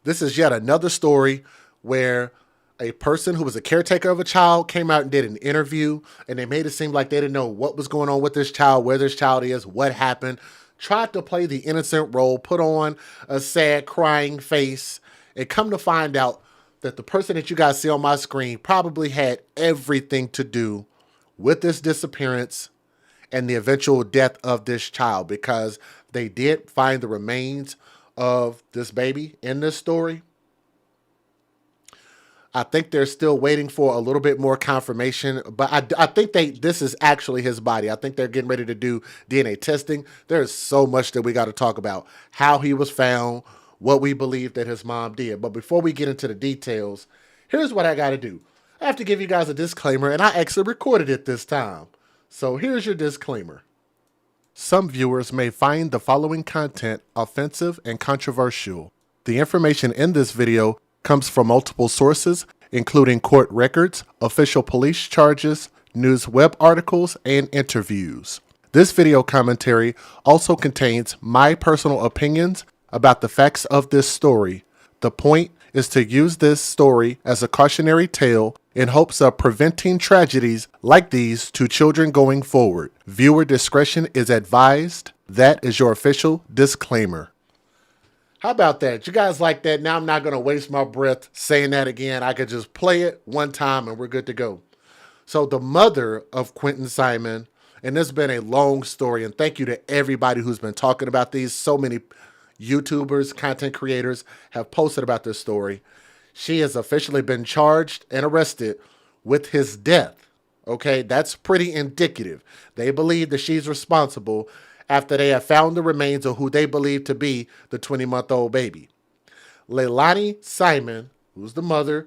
This is yet another story where a person who was a caretaker of a child came out and did an interview, and they made it seem like they didn't know what was going on with this child, where this child is, what happened, tried to play the innocent role, put on a sad crying face, and come to find out that the person that you guys see on my screen probably had everything to do with this disappearance and the eventual death of this child, because they did find the remains of this baby in this story. I think they're still waiting for a little bit more confirmation, but I think this is actually his body. I think they're getting ready to do DNA testing. There's so much that we got to talk about: how he was found, what we believe that his mom did. But before we get into the details, here's what I got to do. I have to give you guys a disclaimer, and I actually recorded it this time. So here's your disclaimer. Some viewers may find the following content offensive and controversial. The information in this video comes from multiple sources, including court records, official police charges, news web articles, and interviews. This video commentary also contains my personal opinions about the facts of this story. The point is to use this story as a cautionary tale in hopes of preventing tragedies like these to children going forward. Viewer discretion is advised. That is your official disclaimer. How about that? You guys like that? Now I'm not going to waste my breath saying that again. I could just play it one time and we're good to go. So the mother of Quinton Simon, and this has been a long story, and thank you to everybody who's been talking about these. So many YouTubers, content creators have posted about this story. She has officially been charged and arrested with his death. Okay, that's pretty indicative. They believe that she's responsible after they have found the remains of who they believe to be the 20-month-old baby. Leilani Simon, who's the mother,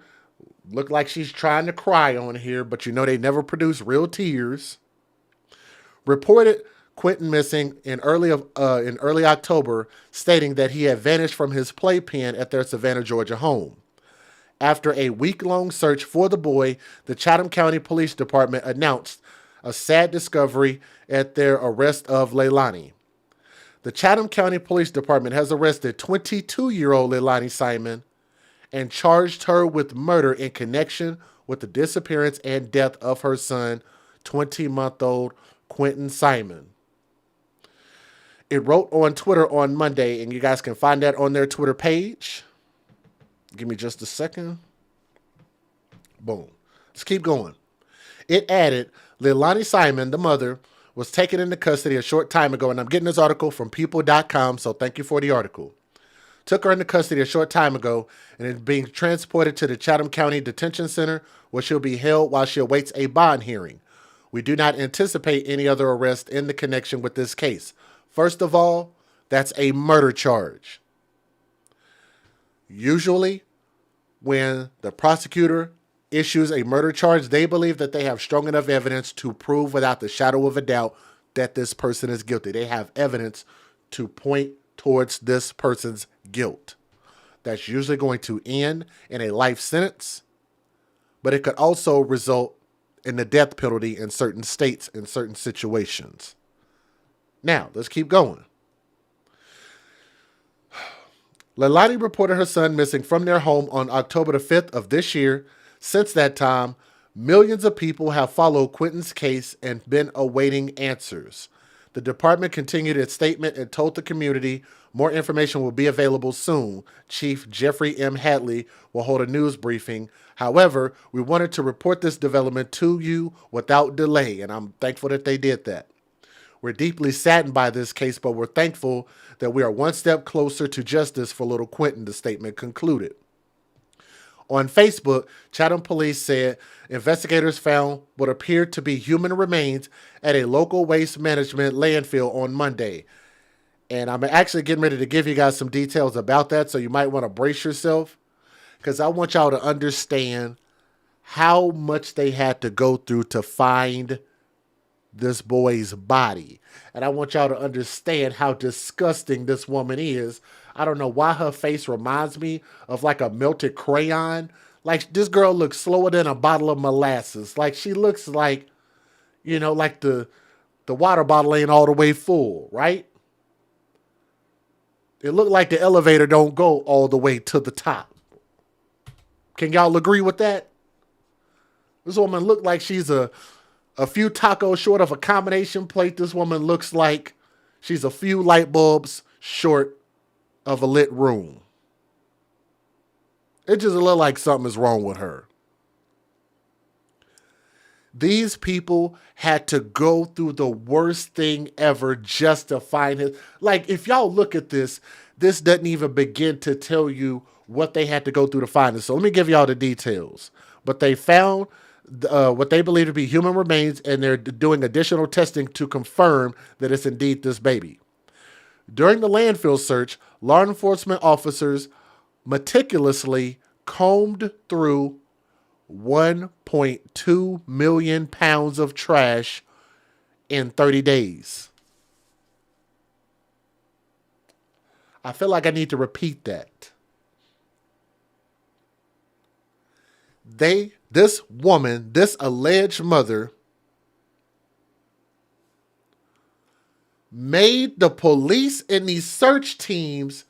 looked like she's trying to cry on here, but you know they never produce real tears, reported Quinton missing in early October, stating that he had vanished from his playpen at their Savannah, Georgia home. After a week-long search for the boy, the Chatham County Police Department announced a sad discovery at their arrest of Leilani. The Chatham County Police Department has arrested 22-year-old Leilani Simon and charged her with murder in connection with the disappearance and death of her son, 20-month-old Quinton Simon. It wrote on Twitter on Monday, and you guys can find that on their Twitter page. Give me just a second. Boom. Let's keep going. It added, Leilani Simon, the mother, was taken into custody a short time ago, and I'm getting this article from people.com, so thank you for the article. Took her into custody a short time ago and is being transported to the Chatham County Detention Center, where she'll be held while she awaits a bond hearing. We do not anticipate any other arrest in the connection with this case. First of all, that's a murder charge. Usually, when the prosecutor issues a murder charge, they believe that they have strong enough evidence to prove without the shadow of a doubt that this person is guilty. They have evidence to point towards this person's guilt. That's usually going to end in a life sentence, but it could also result in the death penalty in certain states in certain situations. Now, let's keep going. Leilani reported her son missing from their home on October the 5th of this year. Since that time, millions of people have followed Quinton's case and been awaiting answers. The department continued its statement and told the community more information will be available soon. Chief Jeffrey M. Hadley will hold a news briefing. However, we wanted to report this development to you without delay, and I'm thankful that they did that. We're deeply saddened by this case, but we're thankful that we are one step closer to justice for little Quinton, the statement concluded. On Facebook, Chatham Police said investigators found what appeared to be human remains at a local waste management landfill on Monday. And I'm actually getting ready to give you guys some details about that, so you might want to brace yourself, because I want y'all to understand how much they had to go through to find this boy's body. And I want y'all to understand how disgusting this woman is. I don't know why her face reminds me of like a melted crayon. Like, this girl looks slower than a bottle of molasses. Like, she looks like, you know, like the water bottle ain't all the way full, right? It looked like the elevator don't go all the way to the top. Can y'all agree with that? This woman looked like she's a few tacos short of a combination plate. This woman looks like she's a few light bulbs short of a lit room. It just looked like something is wrong with her. These people had to go through the worst thing ever just to find him. Like, if y'all look at this, this doesn't even begin to tell you what they had to go through to find it. So let me give y'all the details. But they found what they believe to be human remains, and they're doing additional testing to confirm that it's indeed this baby. During the landfill search, law enforcement officers meticulously combed through 1.2 million pounds of trash in 30 days. I feel like I need to repeat that. This woman, this alleged mother, made the police and these search teams.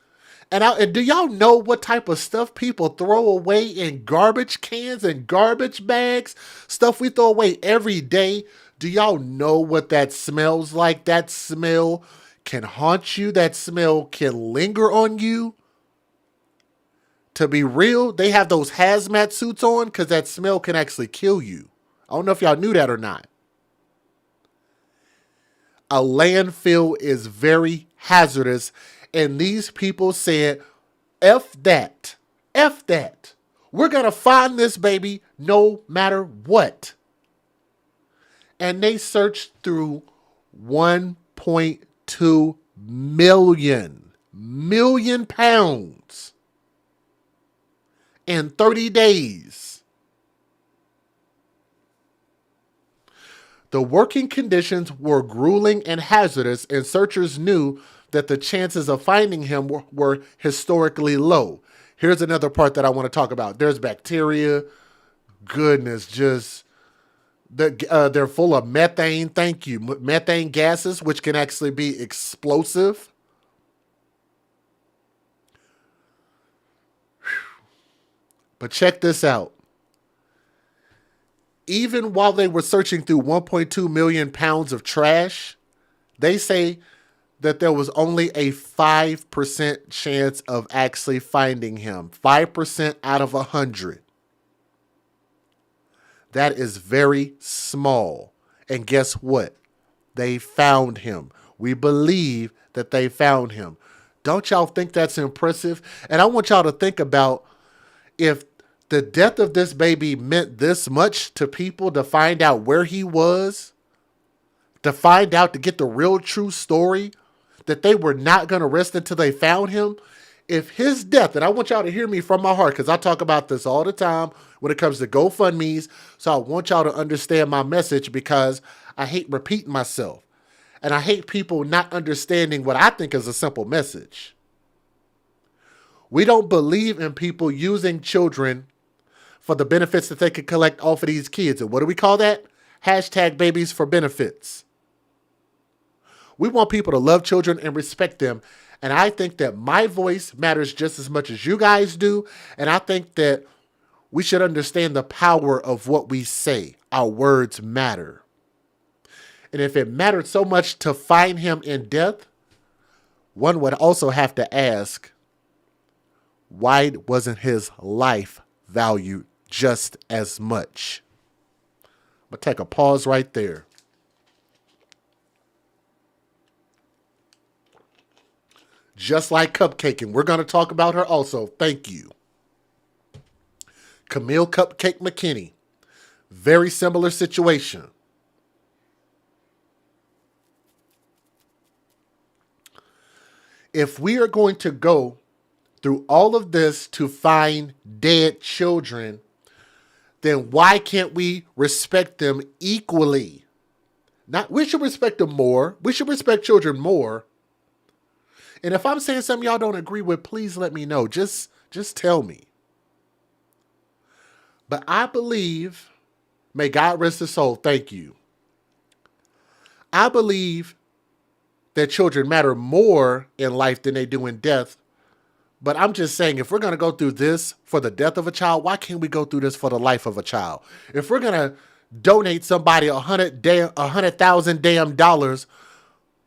And do y'all know what type of stuff people throw away in garbage cans and garbage bags? Stuff we throw away every day. Do y'all know what that smells like? That smell can haunt you. That smell can linger on you. To be real, they have those hazmat suits on because that smell can actually kill you. I don't know if y'all knew that or not. A landfill is very hazardous. And these people said, F that. F that. We're going to find this baby no matter what. And they searched through 1.2 million pounds in 30 days. The working conditions were grueling and hazardous, and searchers knew that the chances of finding him were historically low. Here's another part that I want to talk about. There's bacteria. Goodness, just they're full of methane. Thank you. Methane gases, which can actually be explosive. But check this out. Even while they were searching through 1.2 million pounds of trash, they say that there was only a 5% chance of actually finding him. 5% out of 100. That is very small. And guess what? They found him. We believe that they found him. Don't y'all think that's impressive? And I want y'all to think about, if the death of this baby meant this much to people to find out where he was, to find out, to get the real true story, that they were not going to rest until they found him. If his death, and I want y'all to hear me from my heart, because I talk about this all the time when it comes to GoFundMes, so I want y'all to understand my message, because I hate repeating myself. And I hate people not understanding what I think is a simple message. We don't believe in people using children for the benefits that they could collect off of these kids. And what do we call that? Hashtag babies for benefits. We want people to love children and respect them. And I think that my voice matters just as much as you guys do. And I think that we should understand the power of what we say. Our words matter. And if it mattered so much to find him in death, one would also have to ask, why wasn't his life valued just as much? I'm going to take a pause right there. Just like Cupcaking, we're going to talk about her also. Thank you. Camille Cupcake McKinney. Very similar situation. If we are going to go through all of this to find dead children, then why can't we respect them equally? We should respect them more. We should respect children more. And if I'm saying something y'all don't agree with, please let me know. Just tell me. But I believe, may God rest his soul, thank you. I believe that children matter more in life than they do in death. But I'm just saying, if we're going to go through this for the death of a child, why can't we go through this for the life of a child? If we're going to donate somebody $100,000 damn dollars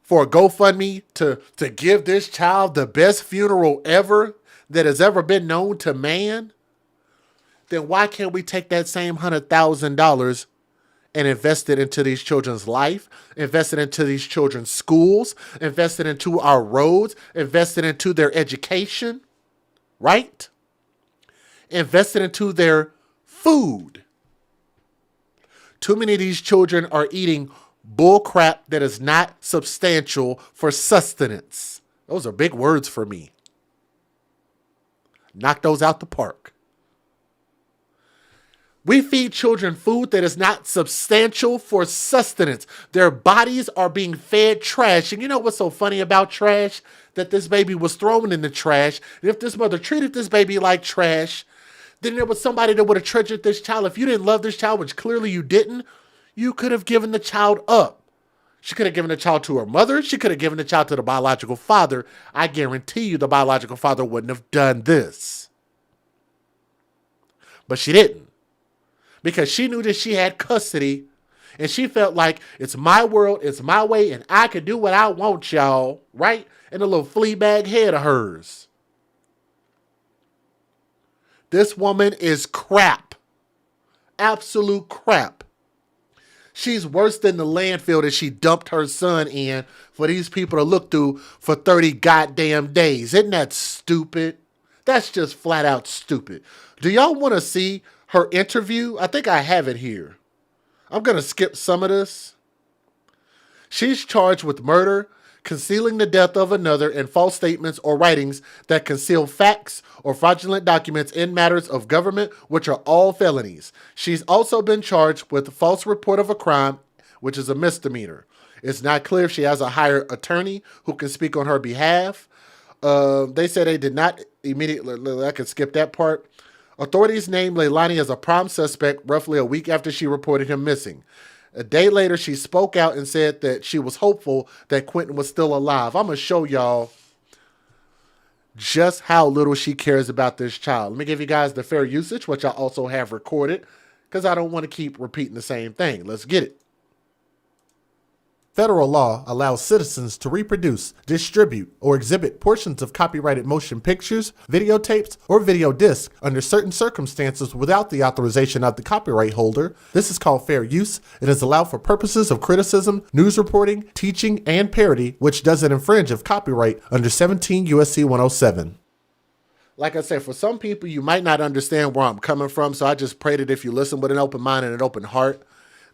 for a GoFundMe to give this child the best funeral ever that has ever been known to man, then why can't we take that same $100,000 and invest it into these children's life, invest it into these children's schools, invest it into our roads, invest it into their education, right? Invest it into their food. Too many of these children are eating bull crap that is not substantial for sustenance. Those are big words for me. Knock those out the park. We feed children food that is not substantial for sustenance. Their bodies are being fed trash. And you know what's so funny about trash? That this baby was thrown in the trash. And if this mother treated this baby like trash, then there was somebody that would have treasured this child. If you didn't love this child, which clearly you didn't, you could have given the child up. She could have given the child to her mother. She could have given the child to the biological father. I guarantee you the biological father wouldn't have done this. But she didn't. Because she knew that she had custody and she felt like it's my world, it's my way, and I can do what I want, y'all, right? In a little flea bag head of hers. This woman is crap. Absolute crap. She's worse than the landfill that she dumped her son in for these people to look through for 30 goddamn days. Isn't that stupid? That's just flat out stupid. Do y'all want to see her interview? I think I have it here. I'm going to skip some of this. She's charged with murder, concealing the death of another, and false statements or writings that conceal facts or fraudulent documents in matters of government, which are all felonies. She's also been charged with false report of a crime, which is a misdemeanor. It's not clear if she has a hired attorney who can speak on her behalf. They said they did not immediately, I could skip that part. Authorities named Leilani as a prime suspect roughly a week after she reported him missing. A day later, she spoke out and said that she was hopeful that Quinton was still alive. I'm going to show y'all just how little she cares about this child. Let me give you guys the fair usage, which I also have recorded, because I don't want to keep repeating the same thing. Let's get it. Federal law allows citizens to reproduce, distribute, or exhibit portions of copyrighted motion pictures, videotapes, or video discs under certain circumstances without the authorization of the copyright holder. This is called fair use. It is allowed for purposes of criticism, news reporting, teaching, and parody, which doesn't infringe of copyright under 17 U.S.C. 107. Like I said, for some people, you might not understand where I'm coming from, so I just pray that if you listen with an open mind and an open heart,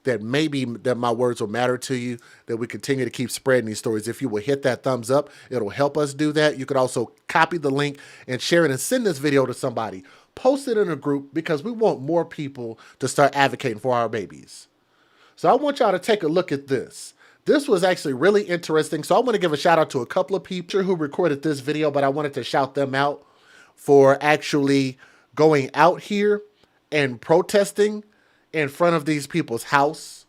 that maybe that my words will matter to you, that we continue to keep spreading these stories. If you will hit that thumbs up, it'll help us do that. You could also copy the link and share it and send this video to somebody. Post it in a group because we want more people to start advocating for our babies. So I want y'all to take a look at this. This was actually really interesting. So I want to give a shout out to a couple of people who recorded this video, but I wanted to shout them out for actually going out here and protesting in front of these people's house,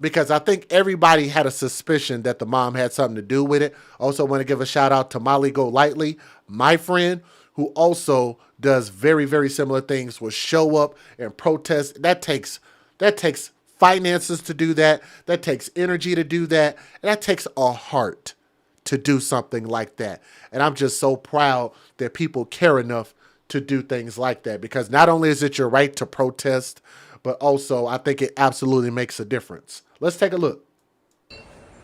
because I think everybody had a suspicion that the mom had something to do with it. Also want to give a shout out to Molly Go Lightly, my friend, who also does very, very similar things, will show up and protest. That takes finances to do that. That takes energy to do that. And that takes a heart to do something like that. And I'm just so proud that people care enough to do things like that, because not only is it your right to protest, but also I think it absolutely makes a difference. Let's take a look.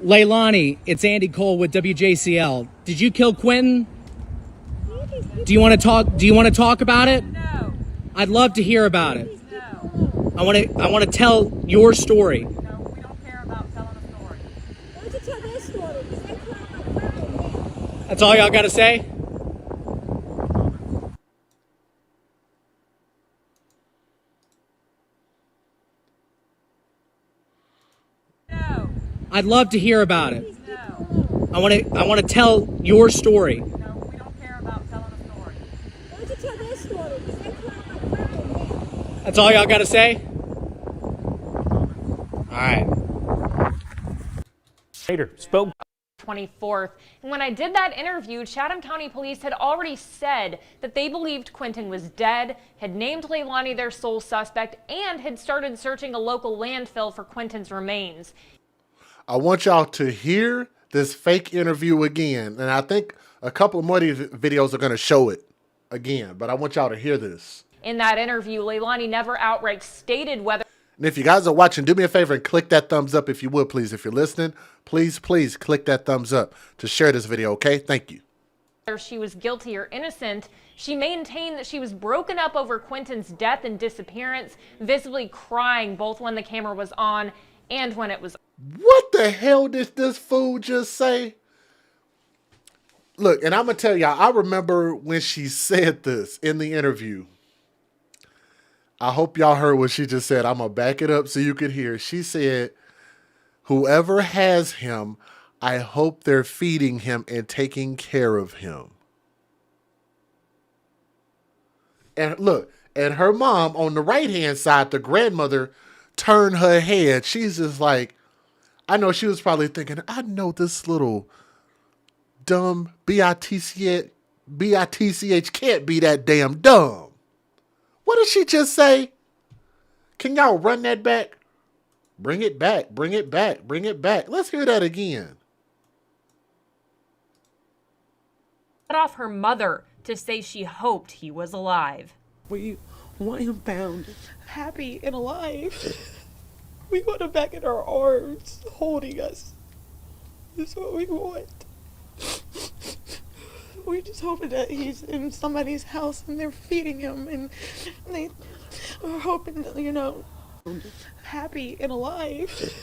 Leilani, it's Andy Cole with WJCL. Did you kill Quinton? Do you want to talk? Do you want to talk about it? No. I'd love to hear about it. No. I want to tell your story. No, we don't care about telling a story. Why don't you tell their story? Because they call my friend. That's all y'all got to say? No. I'd love to hear about it. No. I want to tell your story. No, we don't care about telling a story. Why don't you tell their story? Because they call my friend. That's all y'all got to say? All right. Later spoke 24th. And when I did that interview, Chatham County Police had already said that they believed Quinton was dead, had named Leilani their sole suspect, and had started searching a local landfill for Quinton's remains. I want y'all to hear this fake interview again. And I think a couple more of these videos are going to show it again. But I want y'all to hear this. In that interview, Leilani never outright stated whether And if you guys are watching, do me a favor and click that thumbs up if you would, please. If you're listening, please click that thumbs up to share this video, okay? Thank you. she was guilty or innocent. She maintained that she was broken up over Quinton's death and disappearance, visibly crying both when the camera was on and when it was. What the hell did this fool just say? Look, and I'm going to tell y'all, I remember when she said this in the interview. I hope y'all heard what she just said. I'm going to back it up so you could hear. She said, whoever has him, I hope they're feeding him and taking care of him. And look, and her mom on the right-hand side, the grandmother, turned her head. She's just like, I know she was probably thinking, I know this little dumb B-I-T-C-H can't be that damn dumb. What did she just say? Can y'all run that back? Bring it back, bring it back, bring it back. Let's hear that again. Cut off her mother to say she hoped he was alive. We want him found happy and alive. We want him back in our arms, holding us. That's what we want. We're just hoping that he's in somebody's house and they're feeding him, and they are hoping that, you know, happy and alive.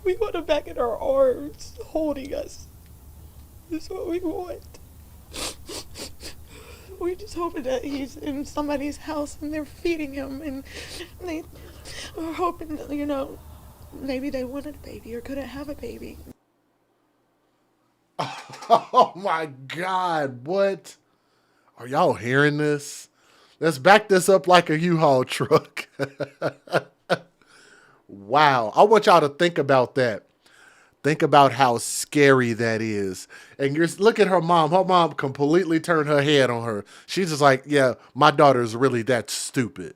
We want him back in our arms, holding us. That's what we want. We're just hoping that he's in somebody's house and they're feeding him, and they are hoping that, you know, maybe they wanted a baby or couldn't have a baby. Oh my God, what? Are y'all hearing this? Let's back this up like a U-Haul truck. Wow. I want y'all to think about that. Think about how scary that is. And you're look at her mom. Her mom completely turned her head on her. She's just like, yeah, my daughter's really that stupid.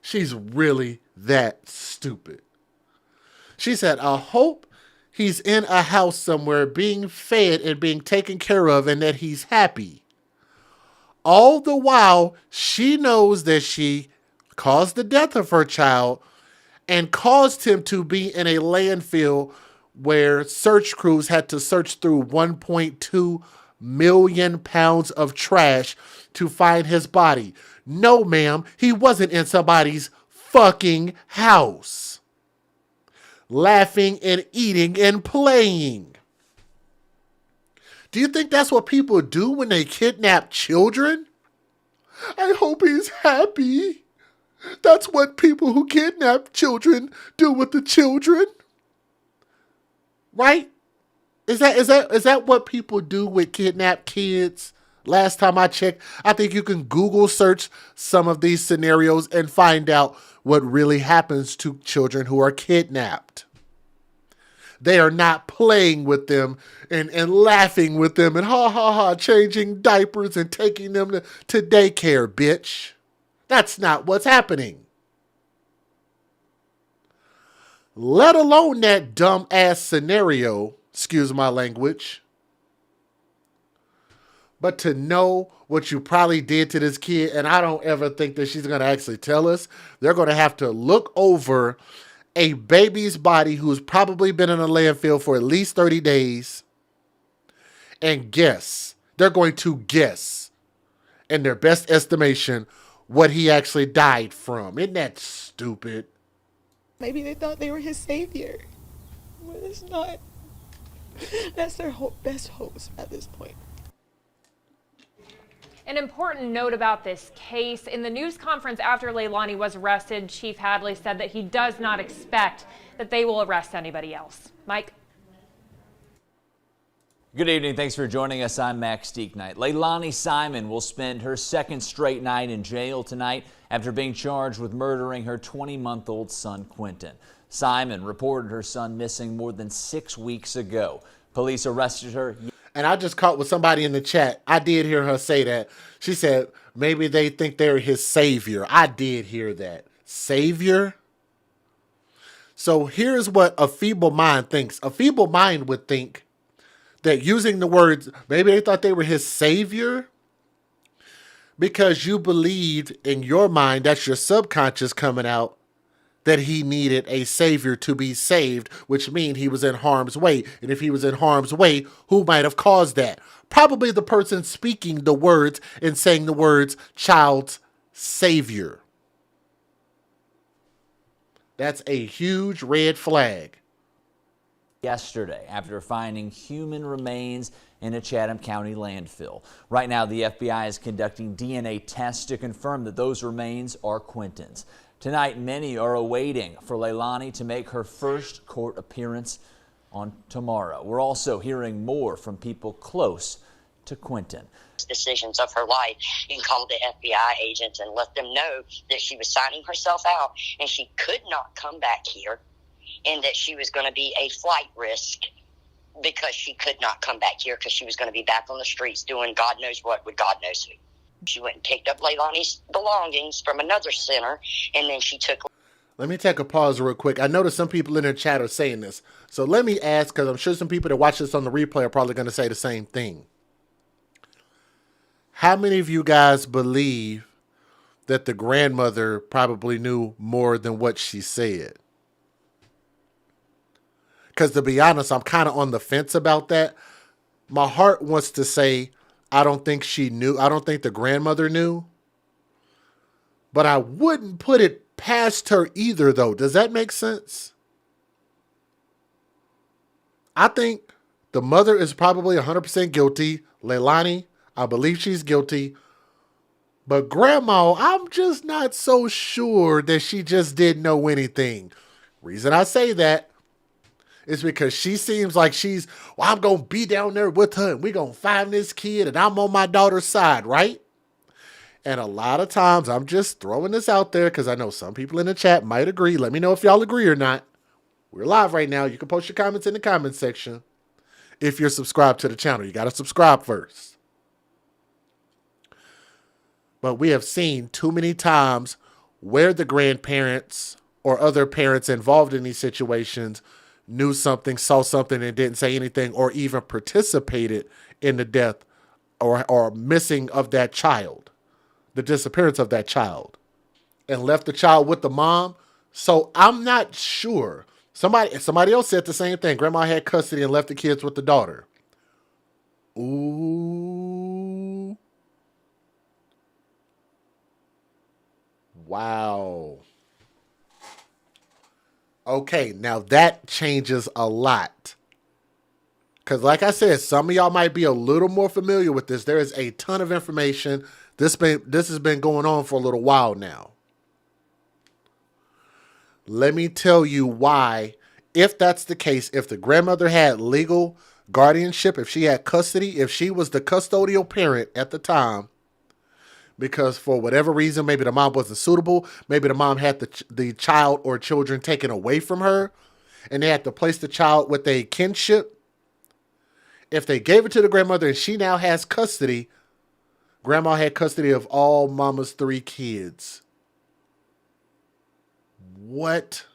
She's really that stupid. She said, I hope he's in a house somewhere being fed and being taken care of and that he's happy. All the while, she knows that she caused the death of her child and caused him to be in a landfill where search crews had to search through 1.2 million pounds of trash to find his body. No, ma'am, he wasn't in somebody's fucking house. Laughing and eating and playing. Do you think that's what people do when they kidnap children? I hope he's happy. That's what people who kidnap children do with the children. Right? Is that what people do with kidnapped kids? Last time I checked, I think you can Google search some of these scenarios and find out what really happens to children who are kidnapped. They are not playing with them and laughing with them and changing diapers and taking them to daycare, bitch. That's not what's happening. Let alone that dumb ass scenario, excuse my language. But to know what you probably did to this kid, and I don't ever think that she's going to actually tell us, they're going to have to look over a baby's body who's probably been in a landfill for at least 30 days and guess. They're going to guess, in their best estimation, what he actually died from. Isn't that stupid? Maybe they thought they were his savior, but it's not. That's their best hopes at this point. An important note about this case, in the news conference after Leilani was arrested, Chief Hadley said that he does not expect that they will arrest anybody else. Mike? Good evening. Thanks for joining us. I'm Max Deeknight. Leilani Simon will spend her second straight night in jail tonight after being charged with murdering her 20-month-old son, Quinton. Simon reported her son missing more than 6 weeks ago. Police arrested her. And I just caught with somebody in the chat. I did hear her say that. She said maybe they think they're his savior. I did hear that. Savior? So here's what a feeble mind thinks. A feeble mind would think that using the words, maybe they thought they were his savior because you believed in your mind, that's your subconscious coming out, that he needed a savior to be saved, which means he was in harm's way. And if he was in harm's way, who might have caused that? Probably the person speaking the words and saying the words, child's savior. That's a huge red flag. Yesterday after finding human remains in a Chatham County landfill. Right now, the FBI is conducting DNA tests to confirm that those remains are Quinton's. Tonight, many are awaiting for Leilani to make her first court appearance on tomorrow. We're also hearing more from people close to Quinton. Decisions of her life and called the FBI agents and let them know that she was signing herself out and she could not come back here, and that she was going to be a flight risk because she could not come back here because she was going to be back on the streets doing God knows what with God knows who. She went and picked up Leilani's belongings from another center, and then she took... Let me take a pause real quick. I noticed some people in the chat are saying this. So let me ask, because I'm sure some people that watch this on the replay are probably going to say the same thing. How many of you guys believe that the grandmother probably knew more than what she said? Because to be honest, I'm kind of on the fence about that. My heart wants to say, I don't think she knew. I don't think the grandmother knew. But I wouldn't put it past her either, though. Does that make sense? I think the mother is probably 100% guilty. Leilani, I believe she's guilty. But grandma, I'm just not so sure that she just didn't know anything. Reason I say that is because she seems like she's, well, I'm going to be down there with her and we're going to find this kid and I'm on my daughter's side, right? And a lot of times, I'm just throwing this out there because I know some people in the chat might agree. Let me know if y'all agree or not. We're live right now. You can post your comments in the comments section. If you're subscribed to the channel, you got to subscribe first. But we have seen too many times where the grandparents or other parents involved in these situations knew something, saw something, and didn't say anything, or even participated in the death or missing of that child, the disappearance of that child, and left the child with the mom. So I'm not sure. Somebody else said the same thing. Grandma had custody and left the kids with the daughter. Ooh. Wow. Okay, now that changes a lot. Because like I said, some of y'all might be a little more familiar with this. There is a ton of information. This has been going on for a little while now. Let me tell you why, if that's the case, if the grandmother had legal guardianship, if she had custody, if she was the custodial parent at the time, because for whatever reason, maybe the mom wasn't suitable. Maybe the mom had the child or children taken away from her and they had to place the child with a kinship. If they gave it to the grandmother and she now has custody, grandma had custody of all mama's 3 kids. What?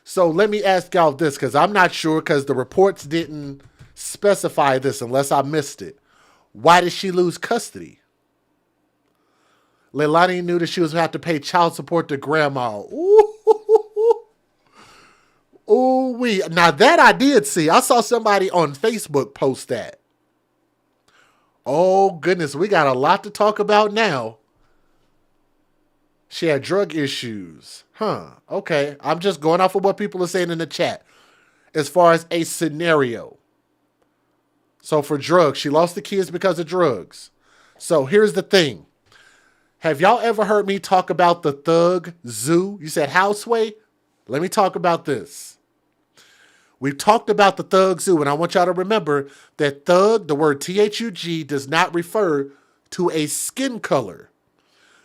So let me ask y'all this, because I'm not sure, because the reports didn't specify this unless I missed it. Why did she lose custody? Leilani knew that she was going to have to pay child support to grandma. Ooh. Ooh-wee. Now that I did see. I saw somebody on Facebook post that. Oh, goodness. We got a lot to talk about now. She had drug issues. Huh. Okay. I'm just going off of what people are saying in the chat. As far as a scenario. So for drugs, she lost the kids because of drugs. So here's the thing. Have y'all ever heard me talk about the thug zoo? You said Houseway? Let me talk about this. We've talked about the Thug Zoo, and I want y'all to remember that thug, the word Thug, does not refer to a skin color.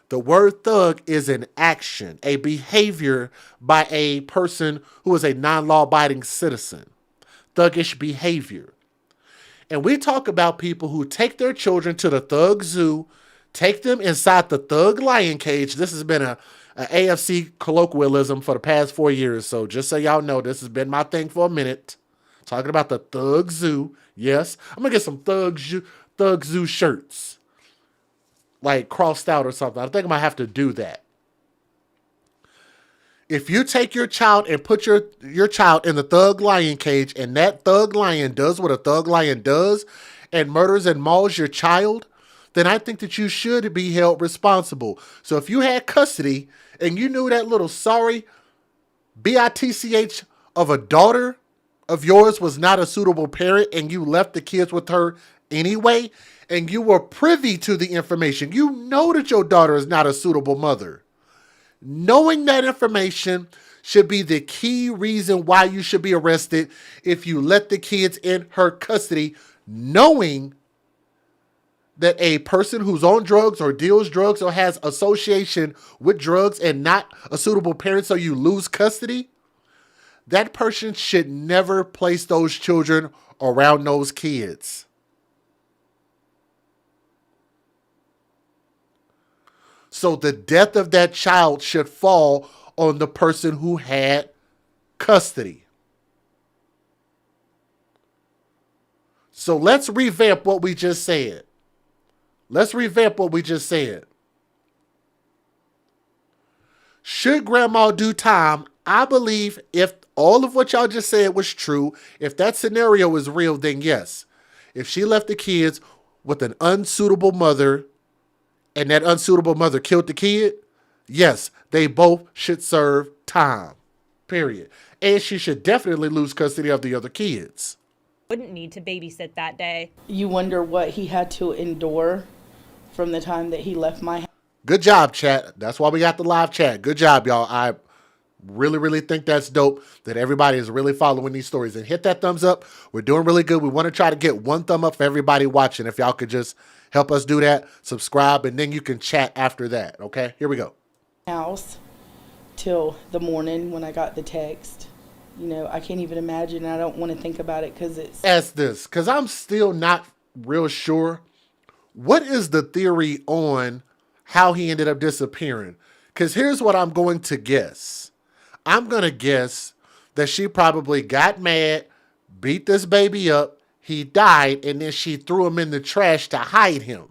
The word thug is an action, a behavior by a person who is a non-law abiding citizen. Thuggish behavior. And we talk about people who take their children to the Thug Zoo, take them inside the Thug Lion Cage. This has been a AFC colloquialism for the past 4 years. So just so y'all know, this has been my thing for a minute. Talking about the Thug Zoo. Yes, I'm going to get some Thug Zoo shirts. Like crossed out or something. I think I might have to do that. If you take your child and put your child in the Thug Lion Cage and that Thug Lion does what a Thug Lion does and murders and mauls your child, then I think that you should be held responsible. So if you had custody and you knew that little sorry bitch of a daughter of yours was not a suitable parent and you left the kids with her anyway, and you were privy to the information, you know that your daughter is not a suitable mother. Knowing that information should be the key reason why you should be arrested if you let the kids in her custody, knowing that a person who's on drugs or deals drugs or has association with drugs and not a suitable parent, so you lose custody, that person should never place those children around those kids. So the death of that child should fall on the person who had custody. So let's revamp what we just said. Should grandma do time? I believe if all of what y'all just said was true, if that scenario is real, then yes. If she left the kids with an unsuitable mother and that unsuitable mother killed the kid, yes, they both should serve time, period. And she should definitely lose custody of the other kids. Wouldn't need to babysit that day. You wonder what he had to endure from the time that he left my house. Good job, chat. That's why we got the live chat. Good job, y'all. I really, really think that's dope that everybody is really following these stories. And hit that thumbs up. We're doing really good. We want to try to get 1 thumb up for everybody watching. If y'all could just help us do that, subscribe, and then you can chat after that. Okay, here we go. House till the morning when I got the text. You know, I can't even imagine. I don't want to think about it because it's... Ask this, because I'm still not real sure. What is the theory on how he ended up disappearing? Because here's what I'm going to guess. I'm going to guess that she probably got mad, beat this baby up, he died, and then she threw him in the trash to hide him.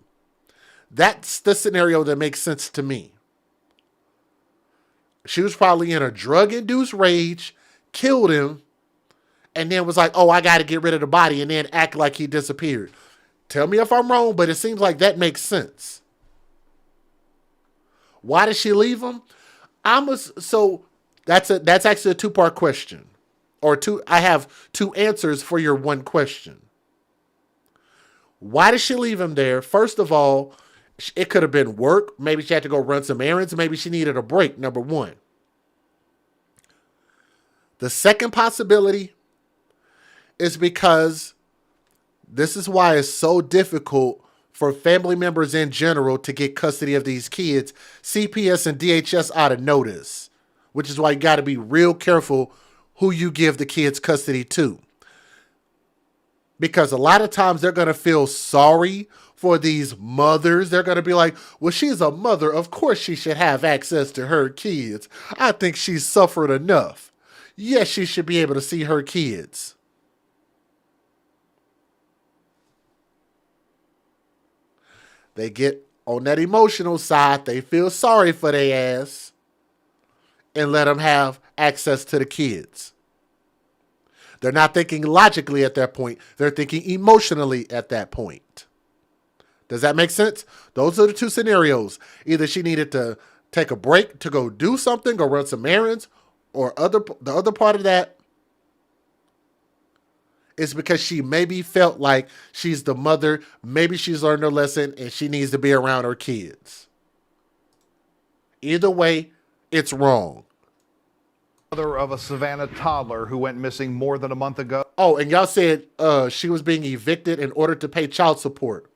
That's the scenario that makes sense to me. She was probably in a drug-induced rage, killed him, and then was like, oh, I got to get rid of the body, and then act like he disappeared. Tell me if I'm wrong, but it seems like that makes sense. Why did she leave him? So that's actually a 2-part question. I have 2 answers for your 1 question. Why did she leave him there? First of all, it could have been work. Maybe she had to go run some errands. Maybe she needed a break, number 1. The second possibility is because this is why it's so difficult for family members in general to get custody of these kids. CPS and DHS ought to know this, which is why you got to be real careful who you give the kids custody to. Because a lot of times they're going to feel sorry for these mothers. They're going to be like, well, she's a mother. Of course she should have access to her kids. I think she's suffered enough. Yes, she should be able to see her kids. They get on that emotional side. They feel sorry for their ass and let them have access to the kids. They're not thinking logically at that point. They're thinking emotionally at that point. Does that make sense? Those are the 2 scenarios. Either she needed to take a break to go do something, go run some errands, or the other part of that is because she maybe felt like she's the mother. Maybe she's learned her lesson and she needs to be around her kids. Either way, it's wrong. Mother of a Savannah toddler who went missing more than a month ago. Oh, and y'all said she was being evicted in order to pay child support.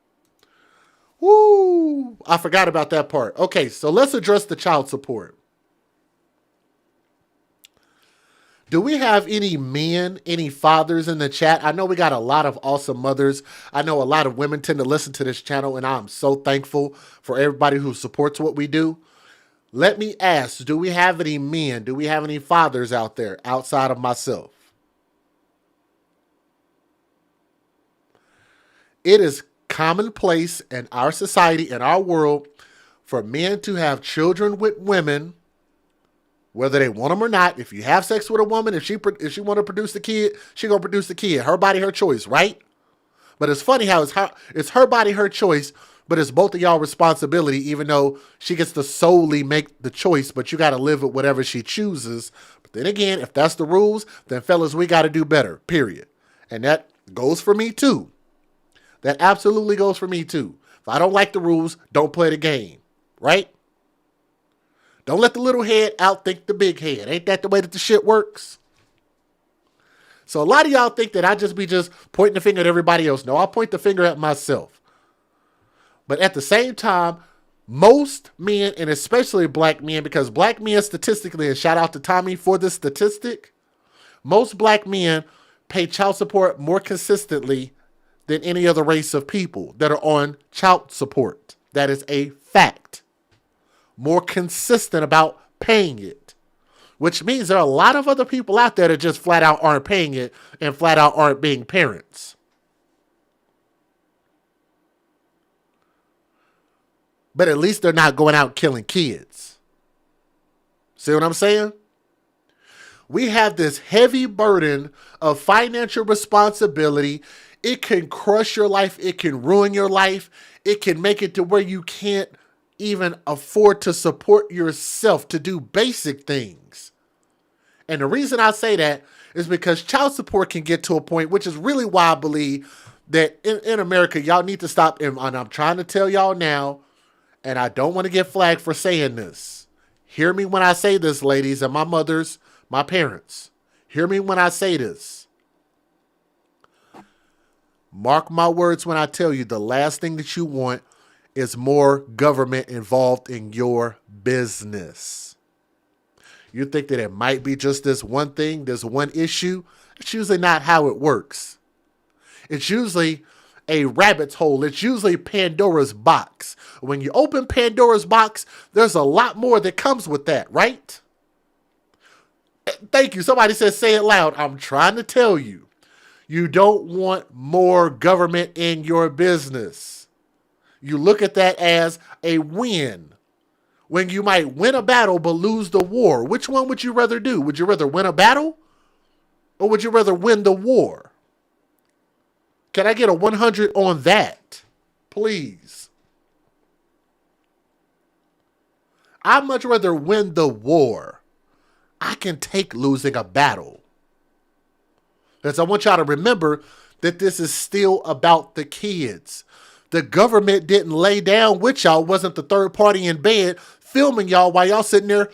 Woo! I forgot about that part. Okay, so let's address the child support. Do we have any men, any fathers in the chat? I know we got a lot of awesome mothers. I know a lot of women tend to listen to this channel, and I'm so thankful for everybody who supports what we do. Let me ask, do we have any men? Do we have any fathers out there outside of myself? It is commonplace in our society, in our world, for men to have children with women, whether they want them or not. If you have sex with a woman, if she want to produce the kid, she gonna produce the kid. Her body, her choice, right? But it's funny how it's her body, her choice, but it's both of y'all responsibility, even though she gets to solely make the choice, but you got to live with whatever she chooses. But then again, if that's the rules, then fellas, we got to do better, period. And that goes for me too. That absolutely goes for me too. If I don't like the rules, don't play the game, right? Don't let the little head outthink the big head. Ain't that the way that the shit works? So a lot of y'all think that I just be pointing the finger at everybody else. No, I'll point the finger at myself. But at the same time, most men, and especially black men, because black men statistically, and shout out to Tommy for this statistic, most black men pay child support more consistently than any other race of people that are on child support. That is a fact. More consistent about paying it, which means there are a lot of other people out there that just flat out aren't paying it and flat out aren't being parents. But at least they're not going out killing kids. See what I'm saying? We have this heavy burden of financial responsibility. It can crush your life. It can ruin your life. It can make it to where you can't even afford to support yourself to do basic things. And the reason I say that is because child support can get to a point, which is really why I believe that in America, y'all need to stop. And I'm trying to tell y'all now, and I don't want to get flagged for saying this. Hear me when I say this, ladies, and my mothers, my parents. Hear me when I say this. Mark my words when I tell you the last thing that you want is more government involved in your business. You think that it might be just this one thing, this one issue? It's usually not how it works. It's usually a rabbit's hole. It's usually Pandora's box. When you open Pandora's box, there's a lot more that comes with that, right? Thank you. Somebody says, say it loud. I'm trying to tell you. You don't want more government in your business. You look at that as a win. When you might win a battle but lose the war. Which one would you rather do? Would you rather win a battle? Or would you rather win the war? Can I get a 100 on that? Please. I'd much rather win the war. I can take losing a battle. Because I want y'all to remember that this is still about the kids. The government didn't lay down with y'all, wasn't the third party in bed filming y'all while y'all sitting there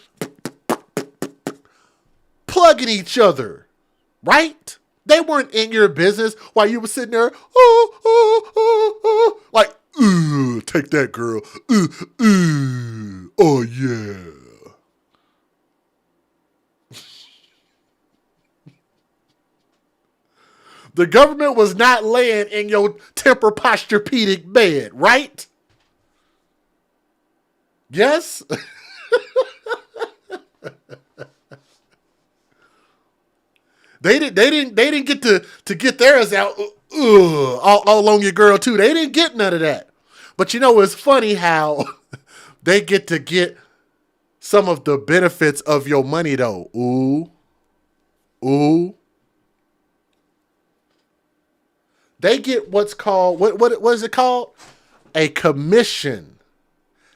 plugging each other, right? They weren't in your business while you were sitting there, like, take that, girl. Oh, yeah. The government was not laying in your Tempur-Posturepedic bed, right? Yes? They didn't get to get theirs out all on your girl too. They didn't get none of that. But you know, it's funny how they get to get some of the benefits of your money though. Ooh. They get what's called, what is it called? A commission.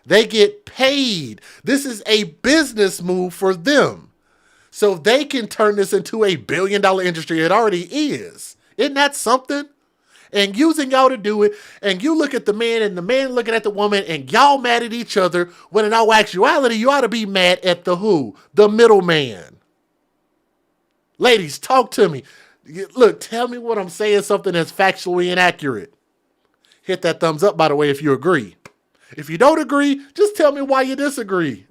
They get paid. This is a business move for them. So they can turn this into a $1 billion industry. It already is. Isn't that something? And using y'all to do it. And you look at the man and the man looking at the woman and y'all mad at each other. When in all actuality, you ought to be mad at the who? The middleman. Ladies, talk to me. Look, tell me what I'm saying, something that's factually inaccurate. Hit that thumbs up, by the way, if you agree. If you don't agree, just tell me why you disagree.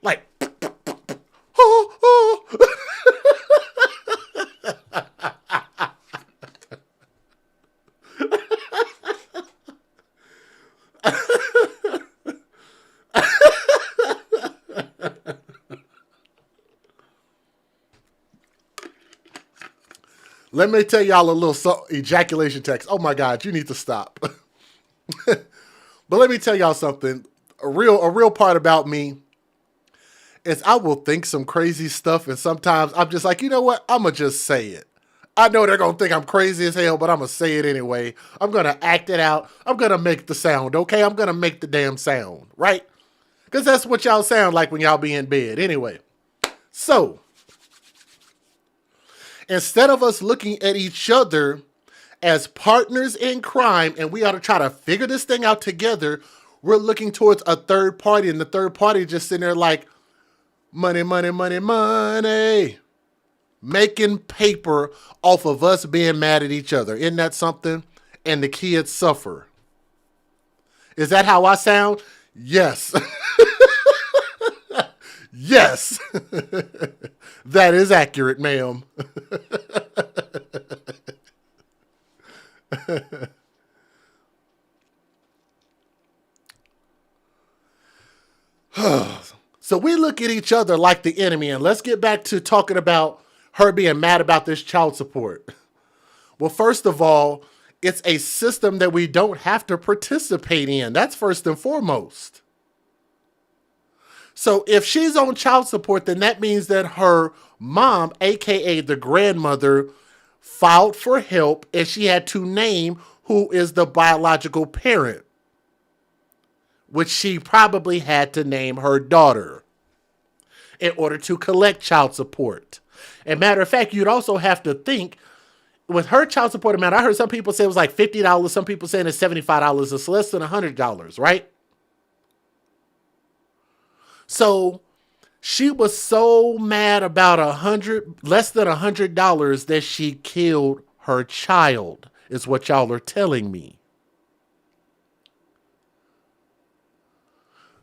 Like, oh, oh. Let me tell y'all a little ejaculation text. Oh my God, you need to stop. But let me tell y'all something. A real part about me is I will think some crazy stuff, and sometimes I'm just like, you know what? I'm going to just say it. I know they're going to think I'm crazy as hell, but I'm going to say it anyway. I'm going to act it out. I'm going to make the sound, okay? I'm going to make the damn sound, right? Because that's what y'all sound like when y'all be in bed. Anyway, so instead of us looking at each other as partners in crime and we ought to try to figure this thing out together, we're looking towards a third party, and the third party just sitting there like, money, money, money, money. Making paper off of us being mad at each other. Isn't that something? And the kids suffer. Is that how I sound? Yes. Yes. That is accurate, ma'am. So we look at each other like the enemy, and let's get back to talking about her being mad about this child support. Well, first of all, it's a system that we don't have to participate in. That's first and foremost. So if she's on child support, then that means that her mom, aka the grandmother, filed for help, and she had to name who is the biological parent, which she probably had to name her daughter in order to collect child support. And matter of fact, you'd also have to think with her child support amount, I heard some people say it was like $50. Some people saying it's $75. It's less than $100, right? So she was so mad about less than $100 that she killed her child, is what y'all are telling me.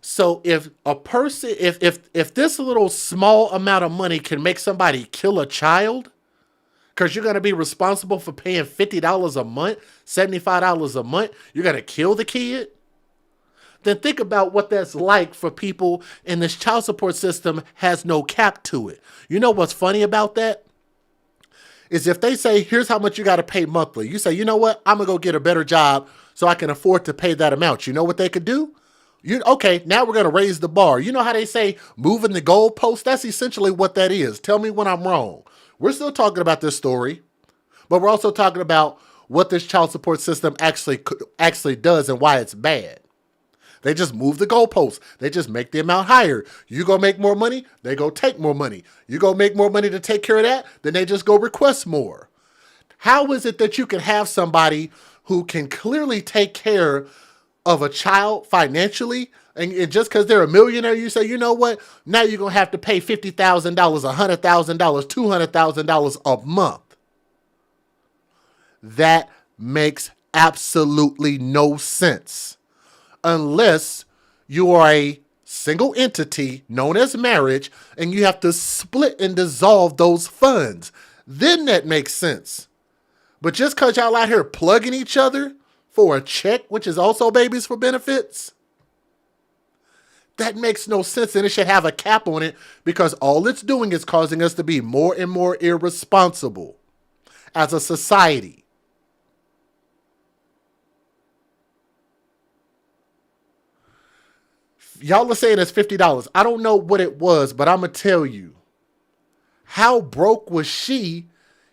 So if a person, if this little small amount of money can make somebody kill a child, because you're going to be responsible for paying $50 a month, $75 a month, you're going to kill the kid, then think about what that's like for people, and this child support system has no cap to it. You know what's funny about that? Is if they say, here's how much you got to pay monthly. You say, you know what? I'm going to go get a better job so I can afford to pay that amount. You know what they could do? Okay, now we're going to raise the bar. You know how they say moving the goalpost? That's essentially what that is. Tell me when I'm wrong. We're still talking about this story, but we're also talking about what this child support system actually does and why it's bad. They just move the goalposts. They just make the amount higher. You go make more money, they go take more money. You go make more money to take care of that, then they just go request more. How is it that you can have somebody who can clearly take care of a child financially, and just because they're a millionaire, you say, you know what? Now you're going to have to pay $50,000, $100,000, $200,000 a month. That makes absolutely no sense. Unless you are a single entity known as marriage and you have to split and dissolve those funds. Then that makes sense. But just because y'all out here plugging each other for a check, which is also babies for benefits, that makes no sense, and it should have a cap on it, because all it's doing is causing us to be more and more irresponsible as a society. Y'all are saying it's $50. I don't know what it was, but I'm going to tell you. How broke was she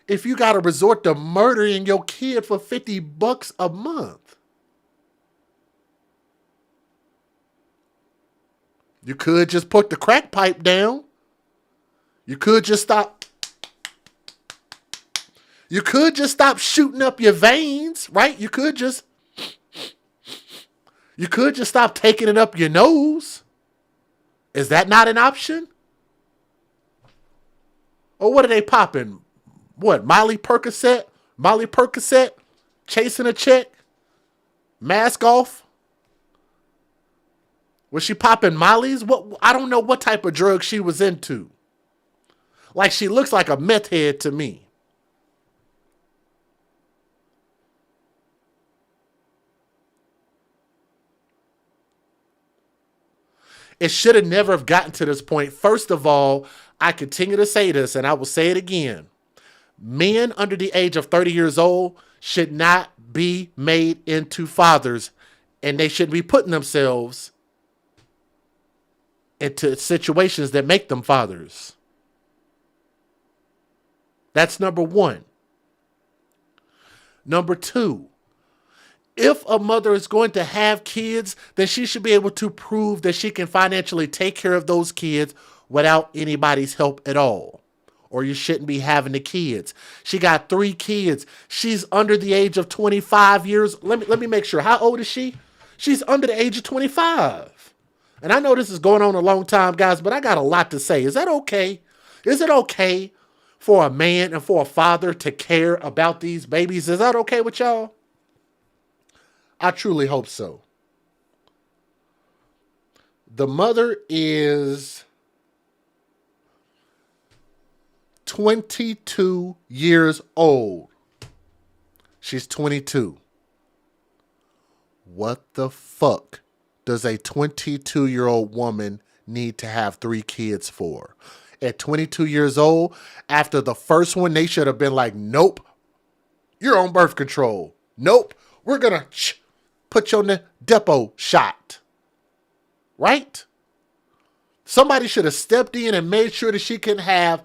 if you got to resort to murdering your kid for $50 a month? You could just put the crack pipe down. You could just stop. You could just stop shooting up your veins, right? You could just stop taking it up your nose. Is that not an option? Or what are they popping? What, Molly Percocet? Molly Percocet? Chasing a chick? Mask off? Was she popping Molly's? What? I don't know what type of drug she was into. Like, she looks like a meth head to me. It should have never have gotten to this point. First of all, I continue to say this, and I will say it again. Men under the age of 30 years old should not be made into fathers, and they shouldn't be putting themselves into situations that make them fathers. That's number one. Number two, if a mother is going to have kids, then she should be able to prove that she can financially take care of those kids without anybody's help at all. Or you shouldn't be having the kids. She got 3 kids. She's under the age of 25 years. Let me make sure. How old is she? She's under the age of 25. And I know this is going on a long time, guys, but I got a lot to say. Is that okay? Is it okay for a man and for a father to care about these babies? Is that okay with y'all? I truly hope so. The mother is 22 years old. She's 22. What the fuck does a 22-year-old woman need to have 3 kids for? At 22 years old, after the first one, they should have been like, nope, you're on birth control. Nope, we're going to put you on the depot shot. Right? Somebody should have stepped in and made sure that she can have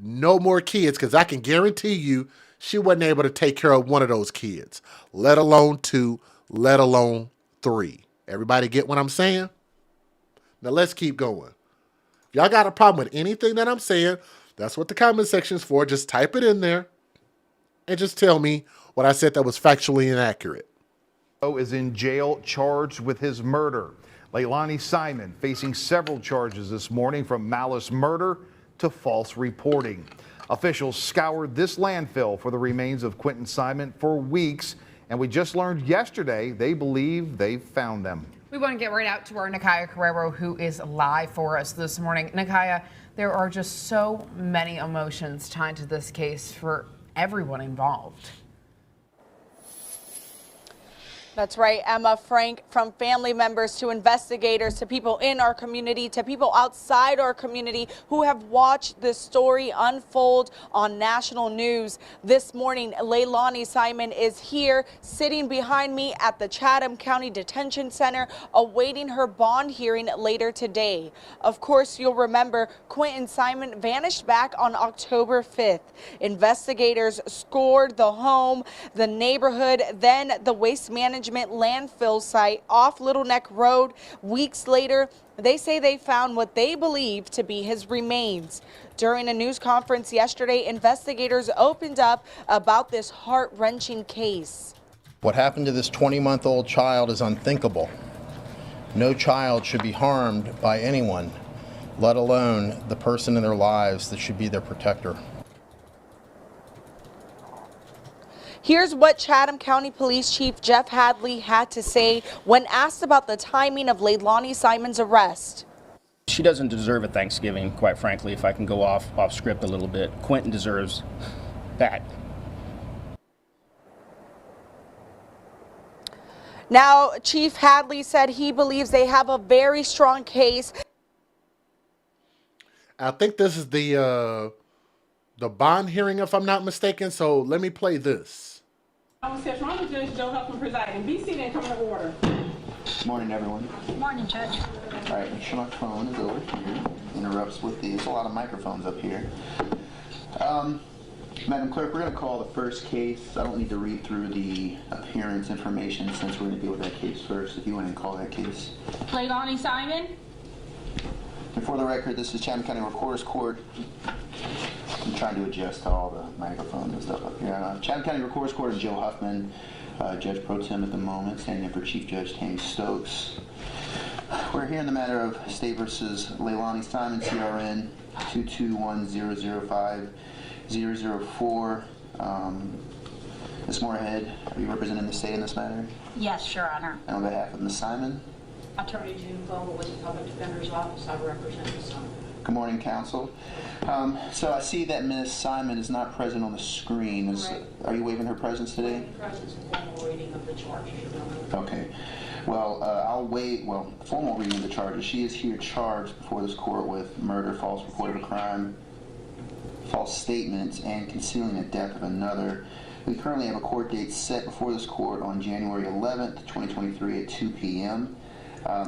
no more kids, because I can guarantee you she wasn't able to take care of one of those kids, let alone 2, let alone 3. Everybody get what I'm saying? Now let's keep going. If y'all got a problem with anything that I'm saying, that's what the comment section is for. Just type it in there and just tell me what I said that was factually inaccurate. Is in jail charged with his murder. Leilani Simon facing several charges this morning, from malice murder to false reporting. Officials scoured this landfill for the remains of Quinton Simon for weeks, and we just learned yesterday they believe they found them. We want to get right out to our Nakaya Carrero, who is live for us this morning. Nakaya, there are just so many emotions tied to this case for everyone involved. That's right, Emma. Frank, from family members to investigators to people in our community to people outside our community who have watched this story unfold on national news. This morning, Leilani Simon is here sitting behind me at the Chatham County Detention Center awaiting her bond hearing later today. Of course, you'll remember Quinton Simon vanished back on October 5th. Investigators scored the home, the neighborhood, then the waste management landfill site off Little Neck Road. Weeks later, they say they found what they believe to be his remains. During a news conference yesterday, investigators opened up about this heart-wrenching case. What happened to this 20-month-old child is unthinkable. No child should be harmed by anyone, let alone the person in their lives that should be their protector. Here's what Chatham County Police Chief Jeff Hadley had to say when asked about the timing of Leilani Simon's arrest. She doesn't deserve a Thanksgiving, quite frankly, if I can go off script a little bit. Quinton deserves that. Now, Chief Hadley said he believes they have a very strong case. I think this is the bond hearing, if I'm not mistaken, so let me play this. I was here from Judge Joe Huffman presiding. Be seated and come to order. Good morning, everyone. Good morning, Judge. All right, make sure my phone is over here. Interrupts with these. A lot of microphones up here. Madam Clerk, we're going to call the first case. I don't need to read through the appearance information since we're going to deal with that case first. If you want to call that case. Leilani Simon. And for the record, this is Chatham County Recorder's Court. I'm trying to adjust to all the microphones and stuff up here. Chatham County Recorder's Court and Joe Huffman, Judge Pro Tem at the moment, standing in for Chief Judge Tammy Stokes. We're here in the matter of State versus Leilani Simon, CRN 221-005-004. Ms. Moorhead, are you representing the state in this matter? Yes, Your Honor. And on behalf of Ms. Simon? Attorney June Vogel with the Public Defender's Office. I represent Ms. Simon. Good morning, counsel. So I see that Ms. Simon is not present on the screen. Are you waiving her presence today? Presence and formal reading of the charges, Your Honor. Okay. Well, I'll wait. Well, formal reading of the charges. She is here charged before this court with murder, false report of a crime, false statements, and concealing the death of another. We currently have a court date set before this court on January 11th, 2023 at 2 p.m.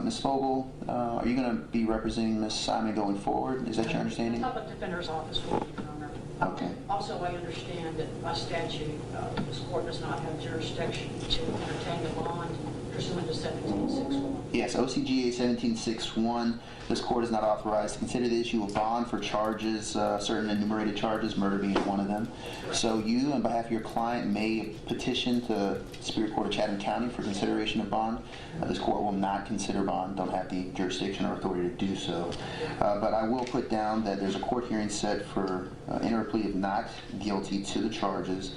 Ms. Vogel, are you going to be representing Ms. Simon going forward? Is that your understanding? The Public Defender's Office will be, Your Honor. Okay. Also, I understand that by statute, this court does not have jurisdiction to entertain a bond pursuant to 1761. Yes, OCGA 1761. This court is not authorized to consider the issue of bond for charges, certain enumerated charges, murder being one of them. So you, on behalf of your client, may petition to Superior Court of Chatham County for consideration of bond. This court will not consider bond, don't have the jurisdiction or authority to do so. But I will put down that there's a court hearing set for enter a plea of not guilty to the charges.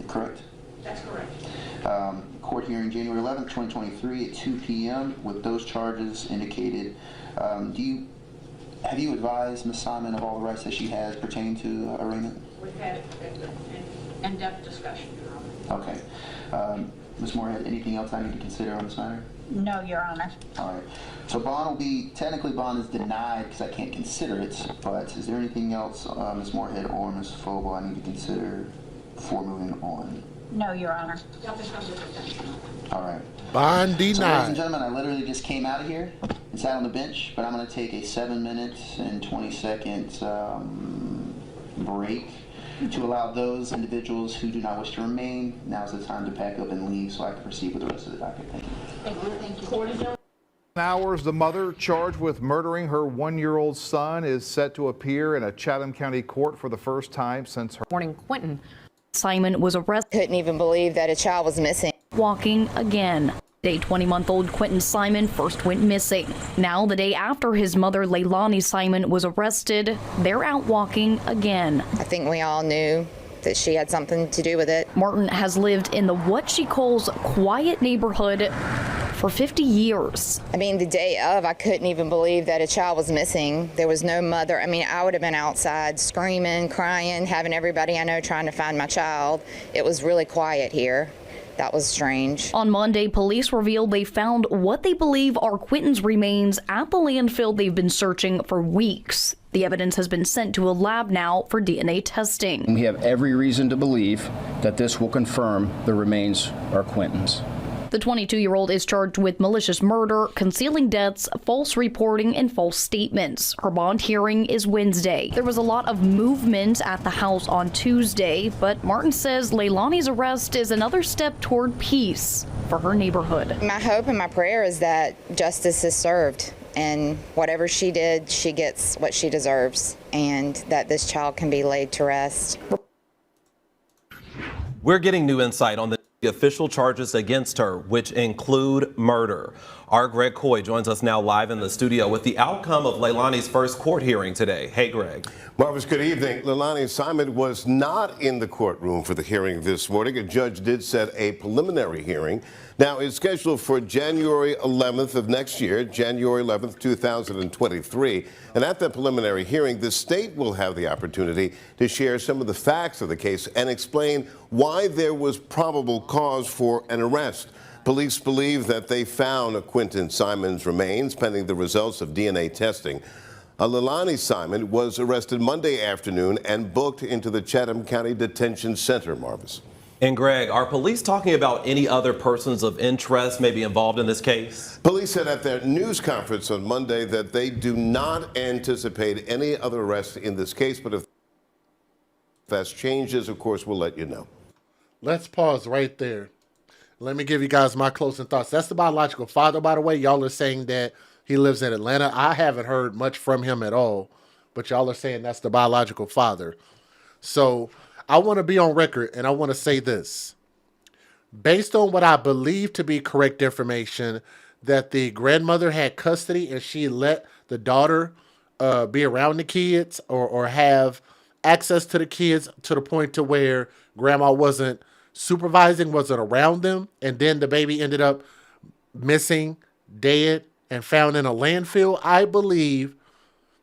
Correct? That's correct. Court hearing January 11th, 2023 at 2 p.m. with those charges indicated. Have you advised Ms. Simon of all the rights that she has pertaining to arraignment? We've had an in-depth discussion, Your Honor. Okay. Ms. Moorhead, anything else I need to consider on this matter? No, Your Honor. All right. So bond will be, technically bond is denied because I can't consider it, but is there anything else, Ms. Moorhead or Ms. Vogel, I need to consider before moving on? No, Your Honor. All right. Bond So, ladies denied. and gentlemen, I literally just came out of here and sat on the bench, but I'm going to take a 7-minute and 20-second break to allow those individuals who do not wish to remain. Now's the time to pack up and leave so I can proceed with the rest of the docket. Thank you. Thank you. Hours, the mother charged with murdering her 1-year-old son is set to appear in a Chatham County court for the first time since her Morning, Quinton. Simon was arrested. Couldn't even believe that a child was missing. Walking again. Day 20-month-old Quinton Simon first went missing. Now, the day after his mother, Leilani Simon, was arrested, they're out walking again. I think we all knew that she had something to do with it. Martin has lived in the what she calls quiet neighborhood for 50 years. I mean, the day of, I couldn't even believe that a child was missing. There was no mother. I mean, I would have been outside screaming, crying, having everybody I know trying to find my child. It was really quiet here. That was strange. On Monday, police revealed they found what they believe are Quinton's remains at the landfill they've been searching for weeks. The evidence has been sent to a lab now for DNA testing. We have every reason to believe that this will confirm the remains are Quinton's. The 22-year-old is charged with malicious murder, concealing deaths, false reporting, and false statements. Her bond hearing is Wednesday. There was a lot of movement at the house on Tuesday, but Martin says Leilani's arrest is another step toward peace for her neighborhood. My hope and my prayer is that justice is served, and whatever she did, she gets what she deserves, and that this child can be laid to rest. We're getting new insight on the official charges against her, which include murder. Our Greg Coy joins us now live in the studio with the outcome of Leilani's first court hearing today. Hey, Greg. Marvis, good evening. Leilani Simon was not in the courtroom for the hearing this morning. A judge did set a preliminary hearing. Now, it's scheduled for January 11th of next year, January 11th, 2023. And at that preliminary hearing, the state will have the opportunity to share some of the facts of the case and explain why there was probable cause for an arrest. Police believe that they found Quinton Simon's remains pending the results of DNA testing. Leilani Simon was arrested Monday afternoon and booked into the Chatham County Detention Center, Marvis. And Greg, are police talking about any other persons of interest maybe involved in this case? Police said at their news conference on Monday that they do not anticipate any other arrests in this case, but if that changes, of course, we'll let you know. Let's pause right there. Let me give you guys my closing thoughts. That's the biological father, by the way. Y'all are saying that he lives in Atlanta. I haven't heard much from him at all, but y'all are saying that's the biological father. So I want to be on record, and I want to say this. Based on what I believe to be correct information, that the grandmother had custody and she let the daughter be around the kids or have access to the kids to the point to where grandma wasn't supervising, wasn't around them, and then the baby ended up missing, dead, and found in a landfill, I believe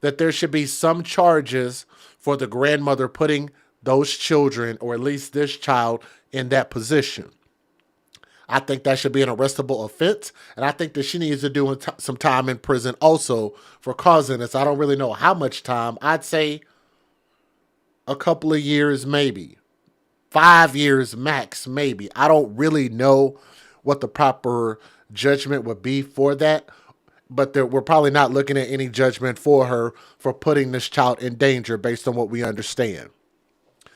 that there should be some charges for the grandmother putting those children, or at least this child, in that position. I think that should be an arrestable offense, and I think that she needs to do some time in prison also for causing this. I don't really know how much time. I'd say a couple of years, maybe 5 years max, maybe. I don't really know what the proper judgment would be for that, but we're probably not looking at any judgment for her for putting this child in danger based on what we understand.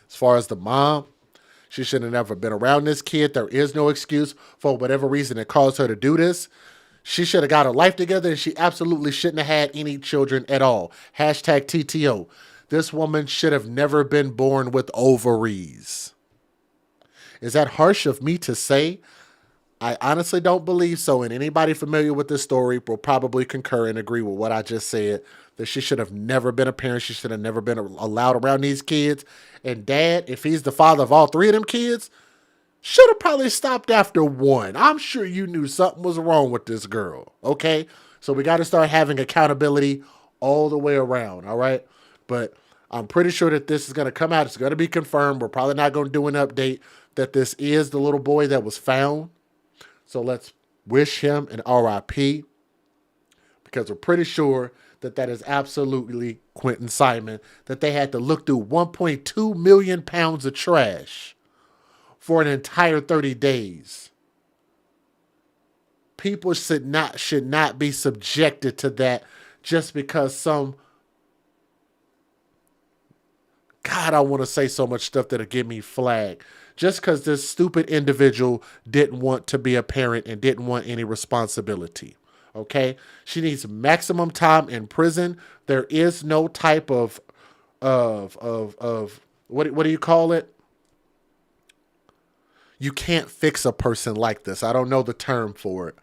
As far as the mom, she should have never been around this kid. There is no excuse for whatever reason it caused her to do this. She should have got her life together, and she absolutely shouldn't have had any children at all. Hashtag TTO. This woman should have never been born with ovaries. Is that harsh of me to say? I honestly don't believe so, and anybody familiar with this story will probably concur and agree with what I just said, that she should have never been a parent. She should have never been allowed around these kids. And dad, if he's the father of all three of them kids, should have probably stopped after one. I'm sure you knew something was wrong with this girl, okay? So we got to start having accountability all the way around, all right? But I'm pretty sure that this is going to come out. It's going to be confirmed. We're probably not going to do an update that this is the little boy that was found. So let's wish him an RIP, because we're pretty sure that that is absolutely Quinton Simon, that they had to look through 1.2 million pounds of trash for an entire 30 days. People should not be subjected to that just because some, God, I want to say so much stuff that'll give me flag. Just because this stupid individual didn't want to be a parent and didn't want any responsibility. Okay? She needs maximum time in prison. There is no type of what do you call it? You can't fix a person like this. I don't know the term for it.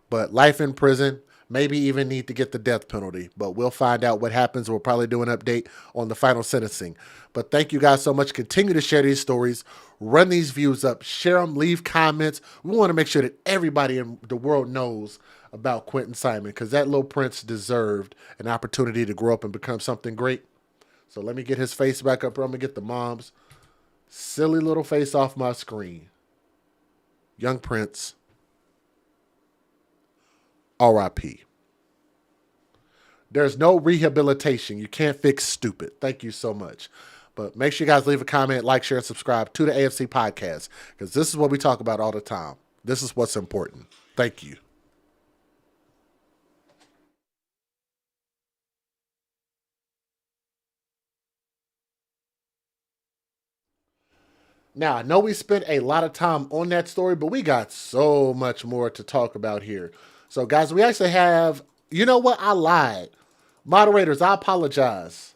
But life in prison, maybe even need to get the death penalty. But we'll find out what happens. We'll probably do an update on the final sentencing. But thank you guys so much. Continue to share these stories. Run these views up. Share them. Leave comments. We want to make sure that everybody in the world knows about Quinton Simon, because that little prince deserved an opportunity to grow up and become something great. So let me get his face back up. I'm going to get the mom's silly little face off my screen. Young Prince. RIP. There's no rehabilitation. You can't fix stupid. Thank you so much. But make sure you guys leave a comment, like, share, and subscribe to the AFC podcast, because this is what we talk about all the time. This is what's important. Thank you. Now, I know we spent a lot of time on that story, but we got so much more to talk about here. So, guys, we actually have, you know what? I lied. Moderators, I apologize.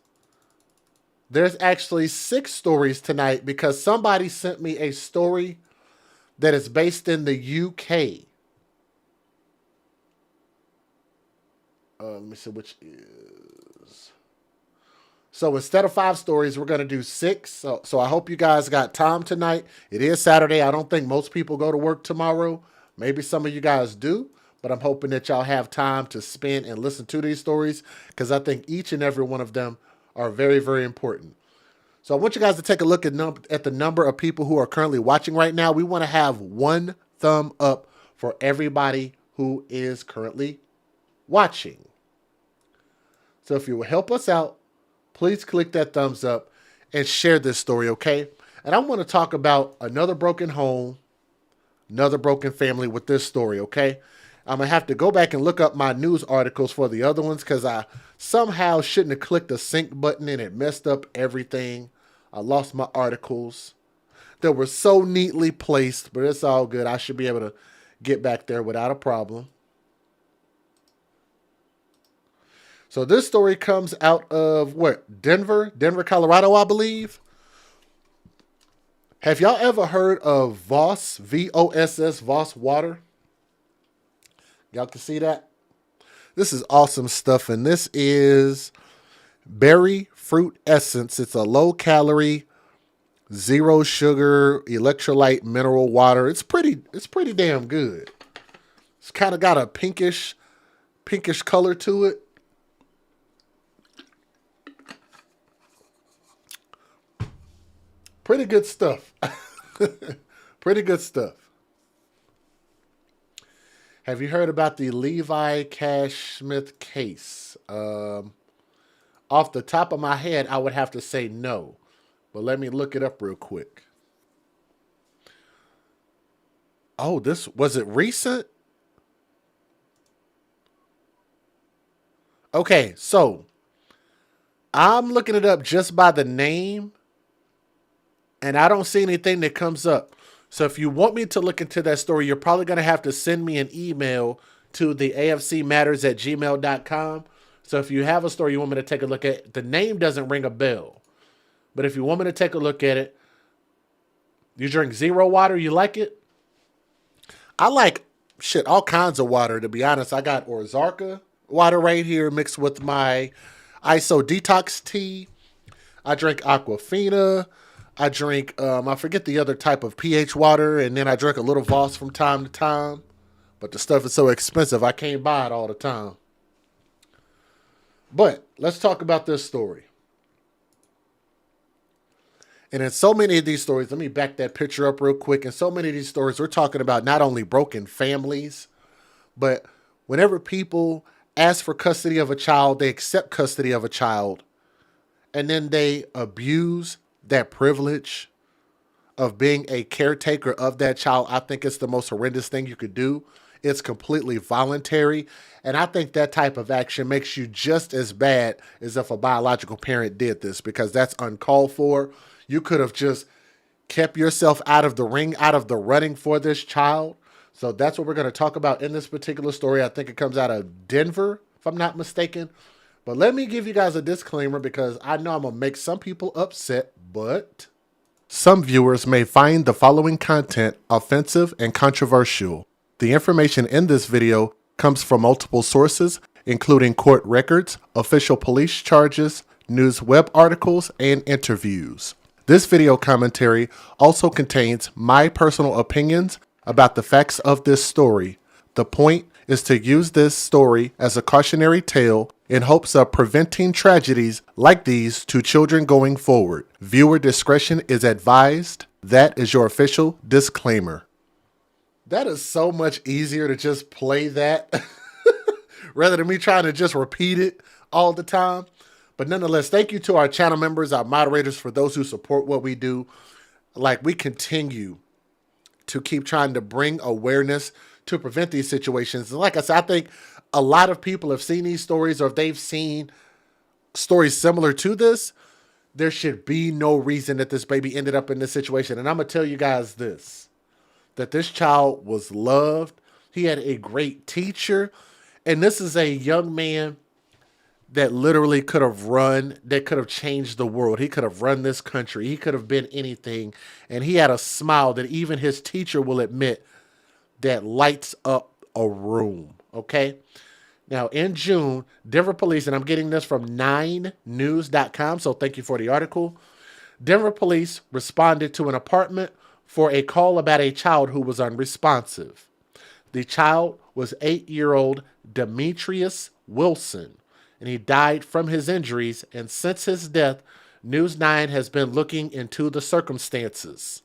There's actually 6 stories tonight because somebody sent me a story that is based in the UK. Let me see which is. So instead of 5 stories, we're going to do 6. So I hope you guys got time tonight. It is Saturday. I don't think most people go to work tomorrow. Maybe some of you guys do. But I'm hoping that y'all have time to spend and listen to these stories, because I think each and every one of them are very, very important. So I want you guys to take a look at the number of people who are currently watching right now. We want to have 1 thumb up for everybody who is currently watching. So if you will help us out, please click that thumbs up and share this story, okay? And I want to talk about another broken home, another broken family with this story, okay? I'm going to have to go back and look up my news articles for the other ones, because I somehow shouldn't have clicked the sync button and it messed up everything. I lost my articles. They were so neatly placed, but it's all good. I should be able to get back there without a problem. So this story comes out of, what, Denver, Colorado, I believe. Have y'all ever heard of Voss, V-O-S-S, Voss water? Y'all can see that? This is awesome stuff, and this is berry fruit essence. It's a low-calorie, zero sugar, electrolyte mineral water. It's pretty damn good. It's kind of got a pinkish color to it. Pretty good stuff. Pretty good stuff. Have you heard about the Levi Cash Smith case? Off the top of my head, I would have to say no. But let me look it up real quick. Oh, was it recent? Okay, so I'm looking it up just by the name, and I don't see anything that comes up. So if you want me to look into that story, you're probably going to have to send me an email to the afcmatters@gmail.com. So if you have a story you want me to take a look at, the name doesn't ring a bell. But if you want me to take a look at it, you drink zero water, you like it? I like all kinds of water, to be honest. I got Ozarka water right here mixed with my ISO detox tea. I drink Aquafina. I drink, I forget the other type of pH water, and then I drink a little Voss from time to time. But the stuff is so expensive, I can't buy it all the time. But let's talk about this story. And in so many of these stories, let me back that picture up real quick. In so many of these stories, we're talking about not only broken families, but whenever people ask for custody of a child, they accept custody of a child, and then they abuse that privilege of being a caretaker of that child. I think it's the most horrendous thing you could do. It's completely voluntary. And I think that type of action makes you just as bad as if a biological parent did this, because that's uncalled for. You could have just kept yourself out of the ring, out of the running for this child. So that's what we're going to talk about in this particular story. I think it comes out of Denver, if I'm not mistaken. But let me give you guys a disclaimer, because I know I'm going to make some people upset, but some viewers may find the following content offensive and controversial. The information in this video comes from multiple sources, including court records, official police charges, news web articles, and interviews. This video commentary also contains my personal opinions about the facts of this story. The point is to use this story as a cautionary tale in hopes of preventing tragedies like these to children going forward. Viewer discretion is advised. That is your official disclaimer. That is so much easier to just play that rather than me trying to just repeat it all the time. But nonetheless, thank you to our channel members, our moderators, for those who support what we do. Like, we continue to keep trying to bring awareness to prevent these situations. And like I said, I think a lot of people have seen these stories, or if they've seen stories similar to this, there should be no reason that this baby ended up in this situation. And I'm going to tell you guys this, that this child was loved. He had a great teacher. And this is a young man that literally could have changed the world. He could have run this country. He could have been anything. And he had a smile that even his teacher will admit that lights up a room. Okay. Now, in June, Denver police, and I'm getting this from 9news.com, so thank you for the article. Denver police responded to an apartment for a call about a child who was unresponsive. The child was 8-year-old Demetrius Wilson, and he died from his injuries. And since his death, News 9 has been looking into the circumstances.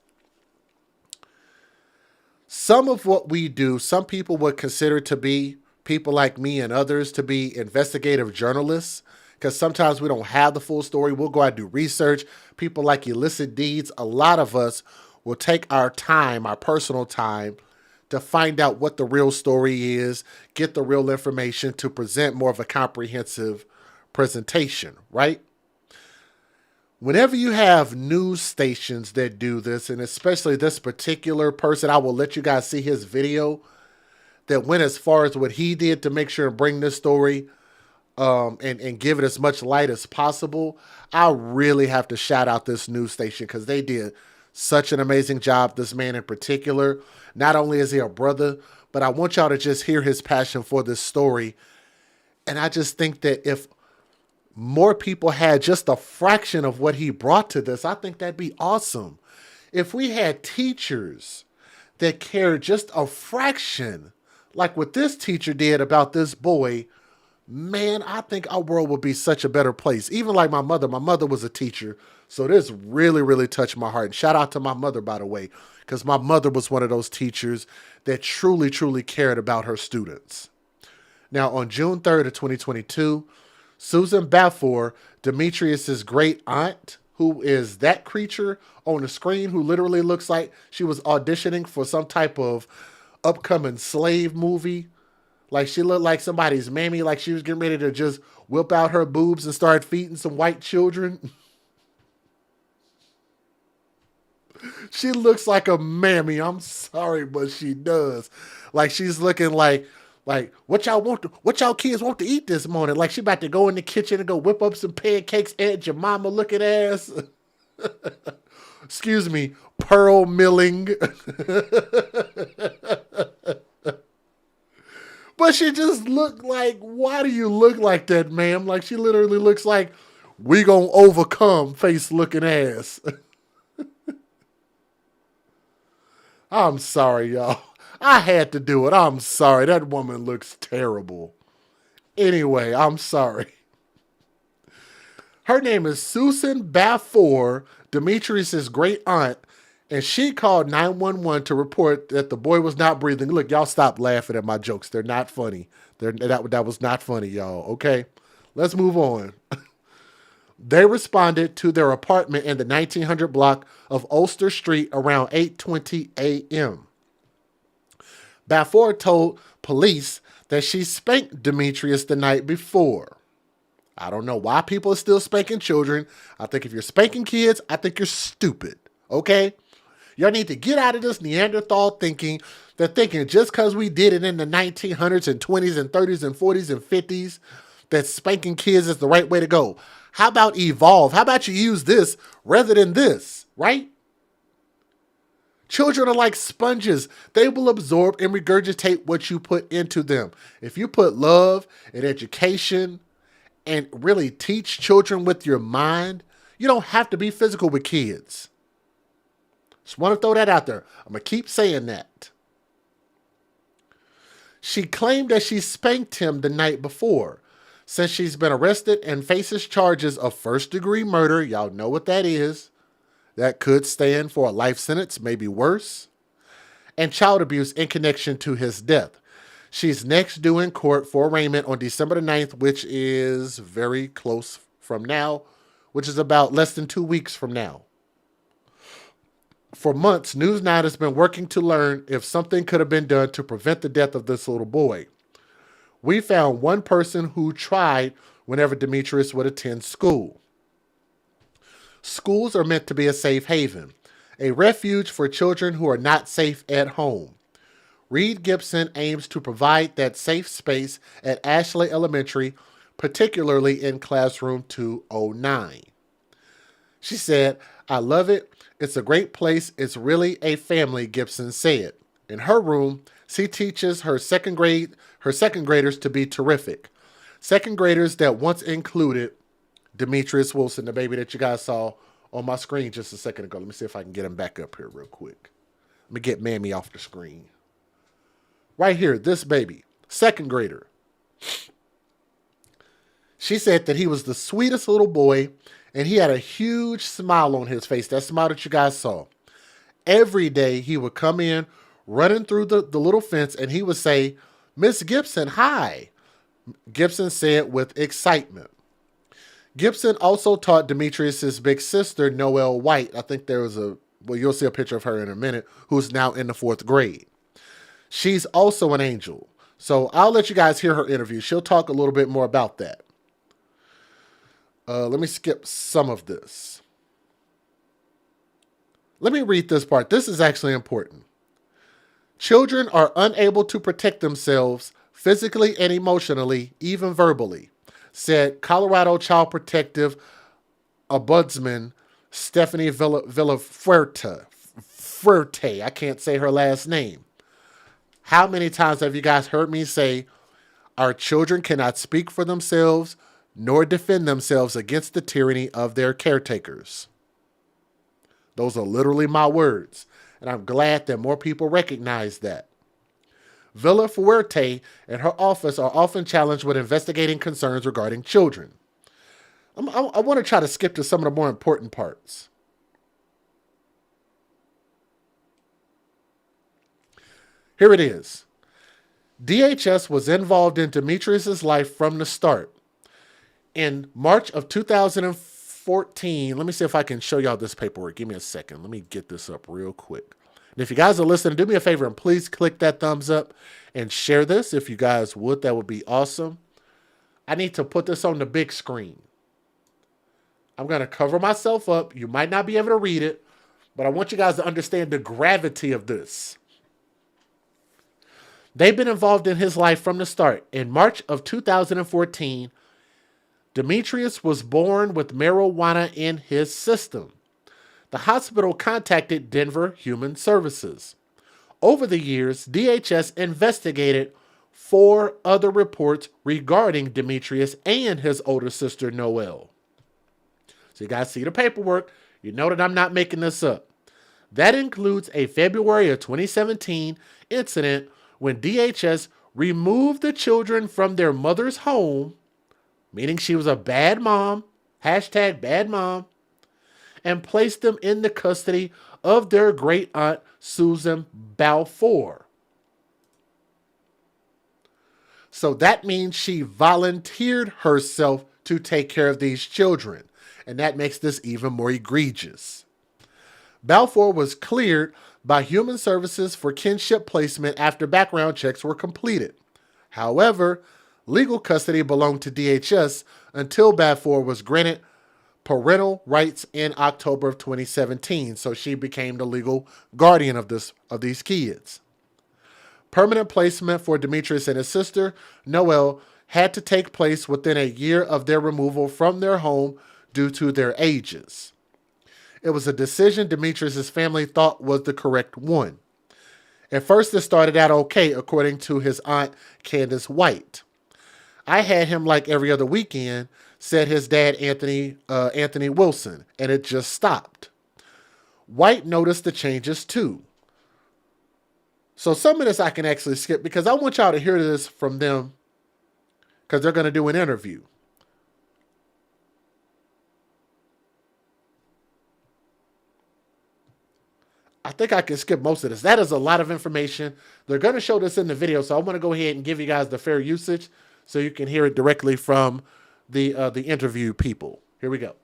Some of what we do, some people would consider to be, people like me and others, to be investigative journalists, because sometimes we don't have the full story. We'll go out and do research. People like Illicit Deeds, a lot of us will take our time, our personal time, to find out what the real story is, get the real information to present more of a comprehensive presentation, right? Whenever you have news stations that do this, and especially this particular person, I will let you guys see his video that went as far as what he did to make sure and bring this story and give it as much light as possible. I really have to shout out this news station, because they did such an amazing job. This man in particular, not only is he a brother, but I want y'all to just hear his passion for this story. And I just think that if more people had just a fraction of what he brought to this, I think that'd be awesome. If we had teachers that cared just a fraction, like what this teacher did about this boy, man, I think our world would be such a better place. Even like my mother was a teacher. So this really, really touched my heart. And shout out to my mother, by the way, because my mother was one of those teachers that truly, truly cared about her students. Now, on June 3rd of 2022, Susan Balfour, Demetrius's great aunt, who is that creature on the screen who literally looks like she was auditioning for some type of upcoming slave movie. Like she looked like somebody's mammy, like she was getting ready to just whip out her boobs and start feeding some white children. She looks like a mammy. I'm sorry, but she does. Like she's looking like what y'all kids want to eat this morning? Like she about to go in the kitchen and go whip up some pancakes at your mama looking ass. Excuse me, pearl milling. But she just looked like, why do you look like that, ma'am? Like she literally looks like we gonna overcome face looking ass. I'm sorry, y'all. I had to do it. I'm sorry. That woman looks terrible. Anyway, I'm sorry. Her name is Susan Balfour, Demetrius's great aunt, and she called 911 to report that the boy was not breathing. Look, y'all stop laughing at my jokes. They're not funny. That was not funny, y'all. Okay, let's move on. They responded to their apartment in the 1900 block of Ulster Street around 8:20 a.m. Balfour told police that she spanked Demetrius the night before. I don't know why people are still spanking children. I think if you're spanking kids, I think you're stupid, okay? Y'all need to get out of this Neanderthal thinking. They're thinking just because we did it in the 1900s and 20s and 30s and 40s and 50s, that spanking kids is the right way to go. How about evolve? How about you use this rather than this, right? Children are like sponges. They will absorb and regurgitate what you put into them. If you put love and education and really teach children with your mind, you don't have to be physical with kids. Just want to throw that out there. I'm going to keep saying that. She claimed that she spanked him the night before. Since she's been arrested and faces charges of first-degree murder, y'all know what that is. That could stand for a life sentence, maybe worse, and child abuse in connection to his death. She's next due in court for arraignment on December the 9th, which is very close from now, which is about less than 2 weeks from now. For months, News 9 has been working to learn if something could have been done to prevent the death of this little boy. We found one person who tried whenever Demetrius would attend school. Schools are meant to be a safe haven, a refuge for children who are not safe at home. Reed Gibson aims to provide that safe space at Ashley Elementary, particularly in classroom 209. She said, "I love it. It's a great place. It's really a family," Gibson said. In her room, she teaches her second graders to be terrific. Second graders that once included Demetrius Wilson, the baby that you guys saw on my screen just a second ago. Let me see if I can get him back up here real quick. Let me get Mammy off the screen. Right here, this baby, second grader. She said that he was the sweetest little boy and he had a huge smile on his face. That smile that you guys saw. Every day he would come in running through the little fence and he would say, "Miss Gibson, hi." Gibson said with excitement. Gibson also taught Demetrius's big sister, Noelle White. I think there was you'll see a picture of her in a minute, who's now in the 4th grade. She's also an angel. So I'll let you guys hear her interview. She'll talk a little bit more about that. Let me skip some of this. Let me read this part. This is actually important. Children are unable to protect themselves physically and emotionally, even verbally, said Colorado Child Protective Ombudsman Stephanie Villafuerte. I can't say her last name. How many times have you guys heard me say, our children cannot speak for themselves, nor defend themselves against the tyranny of their caretakers. Those are literally my words, and I'm glad that more people recognize that. Villa Fuerte and her office are often challenged with investigating concerns regarding children. I want to try to skip to some of the more important parts. Here it is. DHS was involved in Demetrius's life from the start. In March of 2014, let me see if I can show y'all this paperwork. Give me a second. Let me get this up real quick. And if you guys are listening, do me a favor and please click that thumbs up and share this if you guys would. That would be awesome. I need to put this on the big screen. I'm going to cover myself up. You might not be able to read it, but I want you guys to understand the gravity of this. They've been involved in his life from the start. In March of 2014, Demetrius was born with marijuana in his system. The hospital contacted Denver Human Services. Over the years, DHS investigated 4 other reports regarding Demetrius and his older sister, Noelle. So you guys see the paperwork. You know that I'm not making this up. That includes a February of 2017 incident when DHS removed the children from their mother's home, meaning she was a bad mom, #bad mom, and placed them in the custody of their great aunt, Susan Balfour. So that means she volunteered herself to take care of these children, and that makes this even more egregious. Balfour was cleared by Human Services for kinship placement after background checks were completed. However, legal custody belonged to DHS until Balfour was granted parental rights in October of 2017, so she became the legal guardian of these kids. Permanent placement for Demetrius and his sister, Noelle, had to take place within a year of their removal from their home due to their ages. It was a decision Demetrius' family thought was the correct one. At first, it started out okay, according to his aunt, Candace White. I had him like every other weekend, said his dad, Anthony Wilson, and it just stopped. White noticed the changes too. So some of this I can actually skip because I want y'all to hear this from them because they're going to do an interview. I think I can skip most of this. That is a lot of information. They're going to show this in the video, so I want to go ahead and give you guys the fair usage so you can hear it directly from the interview people. Here we go.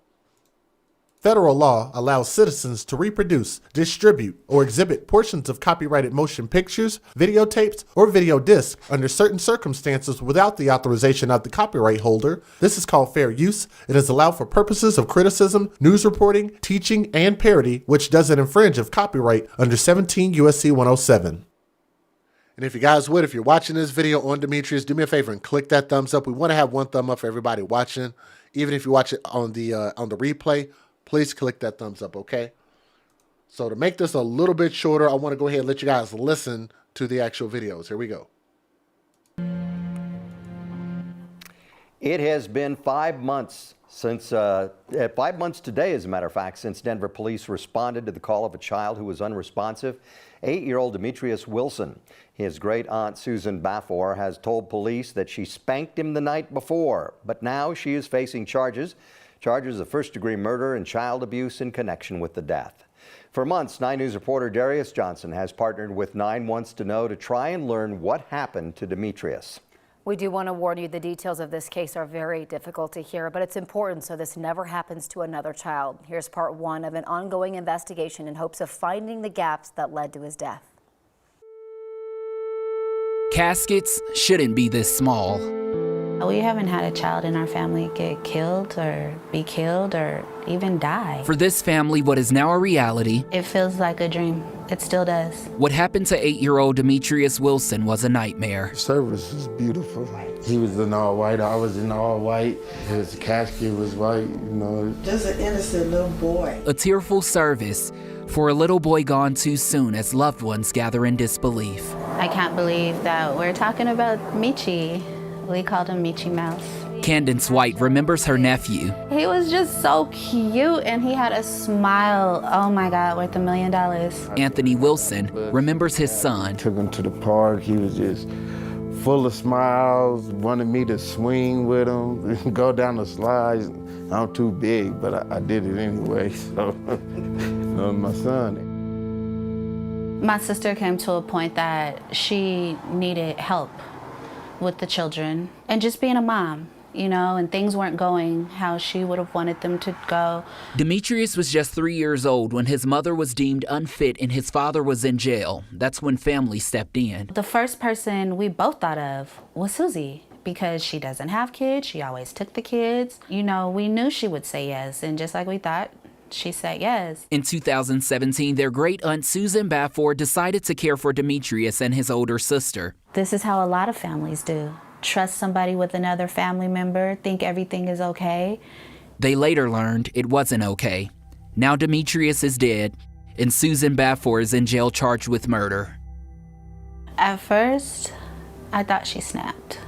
Federal law allows citizens to reproduce, distribute, or exhibit portions of copyrighted motion pictures, videotapes, or video discs under certain circumstances without the authorization of the copyright holder. This is called fair use. It is allowed for purposes of criticism, news reporting, teaching, and parody, which doesn't infringe of copyright under 17 U.S.C. 107. And if you guys would, if you're watching this video on Demetrius, do me a favor and click that thumbs up. We want to have one thumb up for everybody watching. Even if you watch it on the replay, please click that thumbs up, okay? So to make this a little bit shorter, I want to go ahead and let you guys listen to the actual videos. Here we go. It has been 5 months since, 5 months today, as a matter of fact, since Denver police responded to the call of a child who was unresponsive. 8-year-old Demetrius Wilson. His great aunt Susan Balfour has told police that she spanked him the night before, but now she is facing charges of first-degree murder and child abuse in connection with the death. For months, 9 News reporter Darius Johnson has partnered with 9 Wants to Know to try and learn what happened to Demetrius. We do want to warn you the details of this case are very difficult to hear, but it's important so this never happens to another child. Here's part 1 of an ongoing investigation in hopes of finding the gaps that led to his death. Caskets shouldn't be this small. We haven't had a child in our family get killed or be killed or even die. For this family, what is now a reality, It feels like a dream. It still does. what happened to 8-year-old Demetrius Wilson was a nightmare. Service was beautiful. He was in all white, I was in all white. His casket was white, you know. Just an innocent little boy. A tearful service for a little boy gone too soon as loved ones gather in disbelief. I can't believe that we're talking about Michi. We called him Michi Mouse. Candace White remembers her nephew. He was just so cute and he had a smile. Oh my God, worth $1 million. Anthony Wilson remembers his son. Took him to the park. He was just full of smiles, wanted me to swing with him, go down the slides. I'm too big, but I did it anyway, so my son. My sister came to a point that she needed help with the children and just being a mom, you know, and things weren't going how she would have wanted them to go. Demetrius was just 3 years old when his mother was deemed unfit and his father was in jail. That's when family stepped in. The first person we both thought of was Susie, because she doesn't have kids. She always took the kids. You know, we knew she would say yes, and just like we thought, she said yes. In 2017, their great aunt Susan Baffour decided to care for Demetrius and his older sister. This is how a lot of families do. Trust somebody with another family member, think everything is okay. They later learned it wasn't okay. Now Demetrius is dead, and Susan Baffour is in jail charged with murder. At first, I thought she snapped.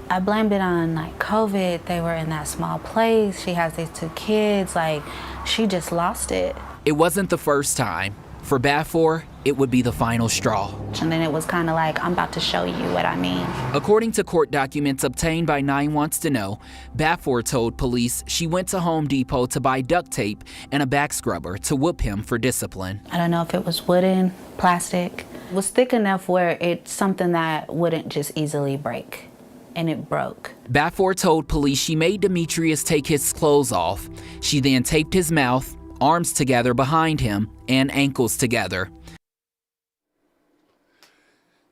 I blamed it on like COVID. They were in that small place. She has these 2 kids. Like, she just lost it. It wasn't the first time. For Baffour, it would be the final straw. And then it was kind of like, I'm about to show you what I mean. According to court documents obtained by 9 Wants to Know, Baffour told police she went to Home Depot to buy duct tape and a back scrubber to whoop him for discipline. I don't know if it was wooden, plastic. It was thick enough where it's something that wouldn't just easily break. And it broke. Baffour told police she made Demetrius take his clothes off. She then taped his mouth, arms together behind him, and ankles together.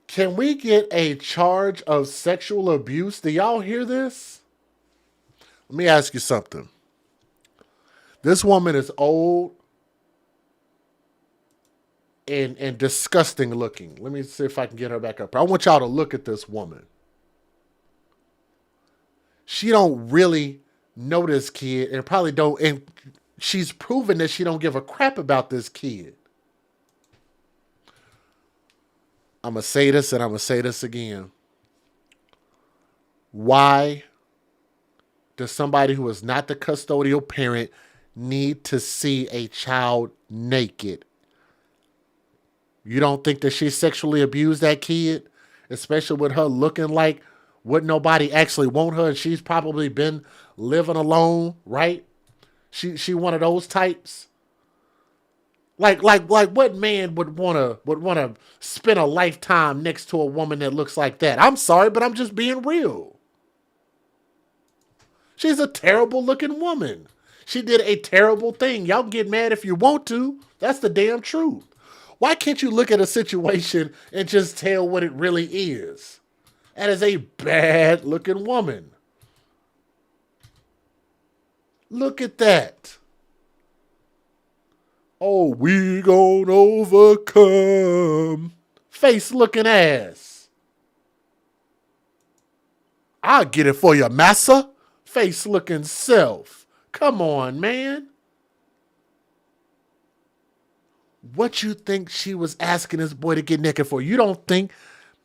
Can we get a charge of sexual abuse? Do y'all hear this? Let me ask you something. This woman is old and disgusting looking. Let me see if I can get her back up. I want y'all to look at this woman. She don't really know this kid and probably don't, and she's proven that she don't give a crap about this kid. I'm going to say this and I'm going to say this again. Why does somebody who is not the custodial parent need to see a child naked? You don't think that she sexually abused that kid? Especially with her looking like would nobody actually want her, and she's probably been living alone, right? She one of those types. Like what man would wanna spend a lifetime next to a woman that looks like that? I'm sorry, but I'm just being real. She's a terrible looking woman. She did a terrible thing. Y'all can get mad if you want to. That's the damn truth. Why can't you look at a situation and just tell what it really is? That is a bad looking woman. Look at that. Oh, we gon' overcome. Face looking ass. I'll get it for you, massa. Face looking self. Come on, man. What you think she was asking this boy to get naked for? You don't think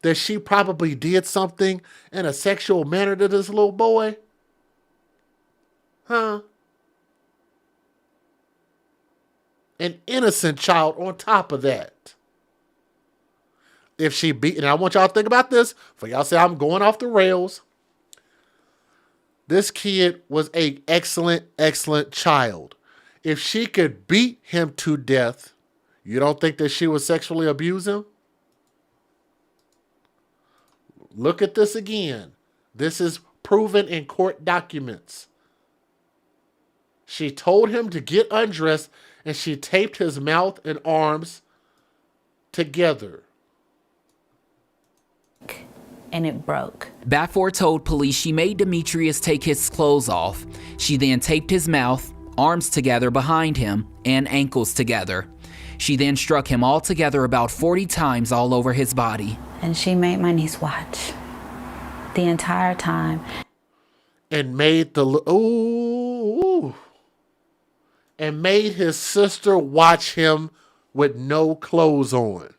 that she probably did something in a sexual manner to this little boy? Huh? An innocent child on top of that. If she beat, and I want y'all to think about this, for y'all say I'm going off the rails. This kid was an excellent, excellent child. If she could beat him to death, you don't think that she would sexually abuse him? Look at this again. This is proven in court documents. She told him to get undressed and she taped his mouth and arms together. And it broke. Baffour told police she made Demetrius take his clothes off. She then taped his mouth, arms together behind him, and ankles together. She then struck him all together about 40 times all over his body. And she made my niece watch the entire time. And made and made his sister watch him with no clothes on.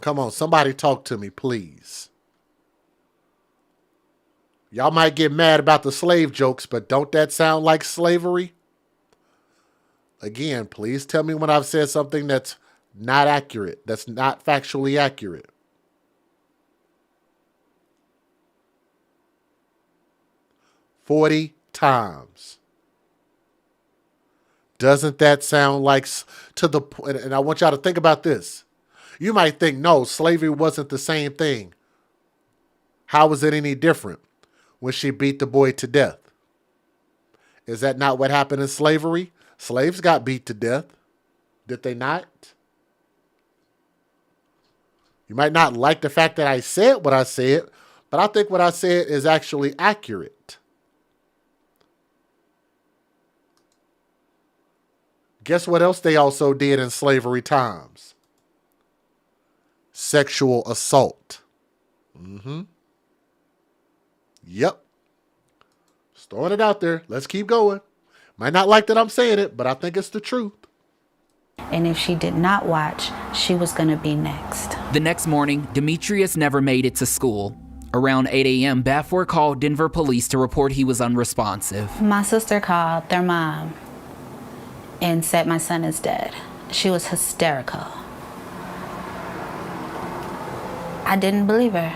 Come on, somebody talk to me, please. Y'all might get mad about the slave jokes, but don't that sound like slavery? Again, please tell me when I've said something that's not accurate, that's not factually accurate. $40 times. Doesn't that sound like to the point? And I want y'all to think about this. You might think, no, slavery wasn't the same thing. How was it any different when she beat the boy to death? Is that not what happened in slavery? Slaves got beat to death. Did they not? You might not like the fact that I said what I said, but I think what I said is actually accurate. Guess what else they also did in slavery times? Sexual assault. Yep. Just throwing it out there. Let's keep going. Might not like that I'm saying it, but I think it's the truth. And if she did not watch, she was going to be next. The next morning, Demetrius never made it to school. Around 8 a.m., Bafford called Denver police to report he was unresponsive. My sister called their mom and said my son is dead. She was hysterical. I didn't believe her.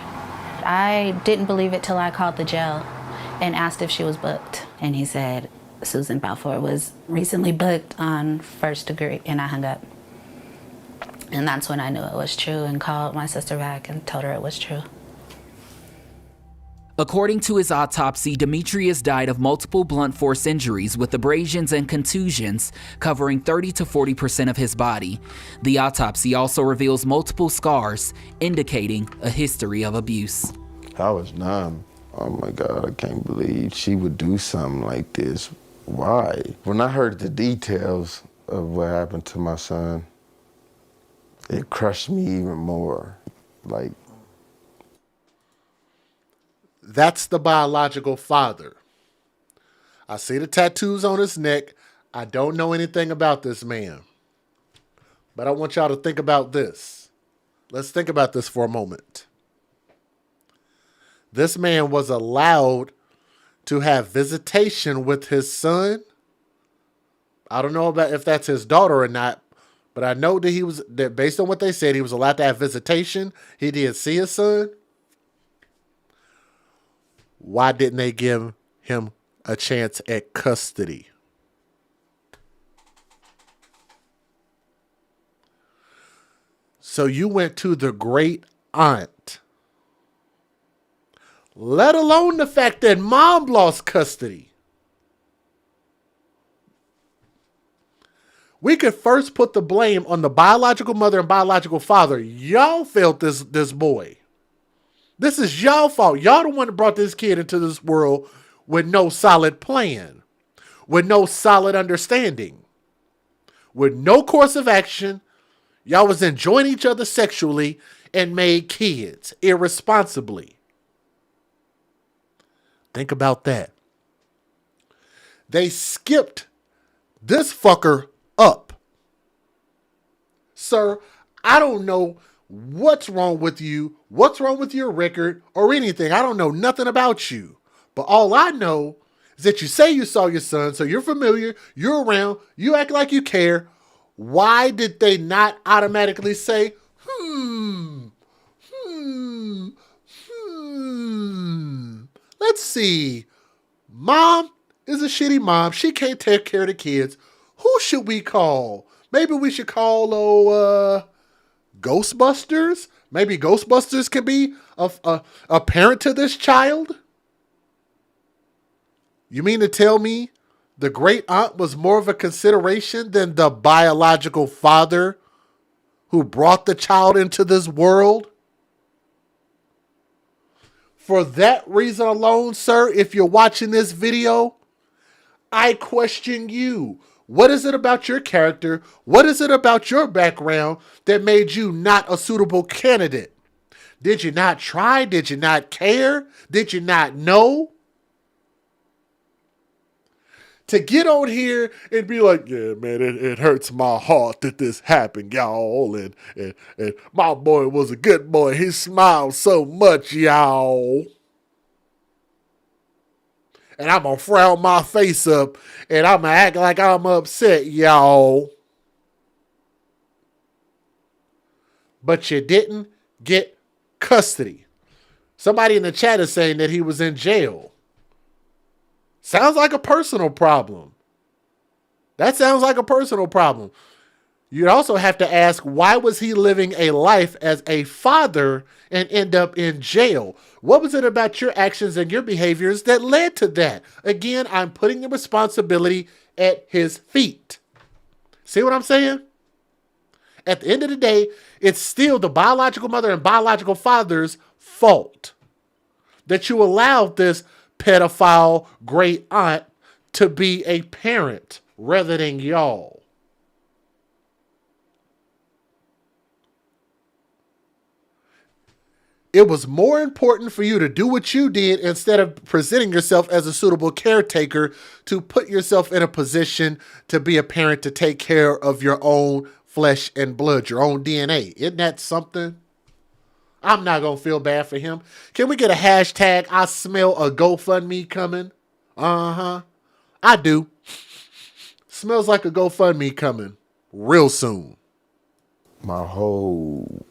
I didn't believe it till I called the jail and asked if she was booked. And he said Susan Bafford was recently booked on first degree, and I hung up. And that's when I knew it was true and called my sister back and told her it was true. According to his autopsy, Demetrius died of multiple blunt force injuries with abrasions and contusions covering 30 to 40% of his body. The autopsy also reveals multiple scars, indicating a history of abuse. I was numb. Oh my God, I can't believe she would do something like this. Why? When I heard the details of what happened to my son, it crushed me even more. Like, that's the biological father. I see the tattoos on his neck. I don't know anything about this man. But I want y'all to think about this. Let's think about this for a moment. This man was allowed to have visitation with his son. I don't know about if that's his daughter or not, but I know that based on what they said, he was allowed to have visitation. He did see his son. Why didn't they give him a chance at custody? So you went to the great aunt, let alone the fact that mom lost custody. We could first put the blame on the biological mother and biological father. Y'all failed this boy. This is y'all fault. Y'all the one that brought this kid into this world with no solid plan, with no solid understanding, with no course of action. Y'all was enjoying each other sexually and made kids irresponsibly. Think about that. They skipped this fucker up. Sir, I don't know what's wrong with you, what's wrong with your record, or anything. I don't know nothing about you. But all I know is that you say you saw your son, so you're familiar, you're around, you act like you care. Why did they not automatically say, let's see. Mom is a shitty mom. She can't take care of the kids. Who should we call? Maybe we should call, Ghostbusters? Maybe Ghostbusters can be a parent to this child? You mean to tell me the great aunt was more of a consideration than the biological father who brought the child into this world? For that reason alone, sir, if you're watching this video, I question you. What is it about your character? What is it about your background that made you not a suitable candidate? Did you not try? Did you not care? Did you not know? To get on here and be like, yeah, man, it hurts my heart that this happened, y'all. And my boy was a good boy. He smiled so much, y'all. And I'm going to frown my face up and I'm going to act like I'm upset, y'all. But you didn't get custody. Somebody in the chat is saying that he was in jail. Sounds like a personal problem. That sounds like a personal problem. You'd also have to ask, why was he living a life as a father and end up in jail? What was it about your actions and your behaviors that led to that? Again, I'm putting the responsibility at his feet. See what I'm saying? At the end of the day, it's still the biological mother and biological father's fault that you allowed this pedophile great aunt to be a parent rather than y'all. It was more important for you to do what you did instead of presenting yourself as a suitable caretaker to put yourself in a position to be a parent, to take care of your own flesh and blood, your own DNA. Isn't that something? I'm not going to feel bad for him. Can we get a hashtag, I smell a GoFundMe coming? Uh-huh. I do. Smells like a GoFundMe coming real soon. My whole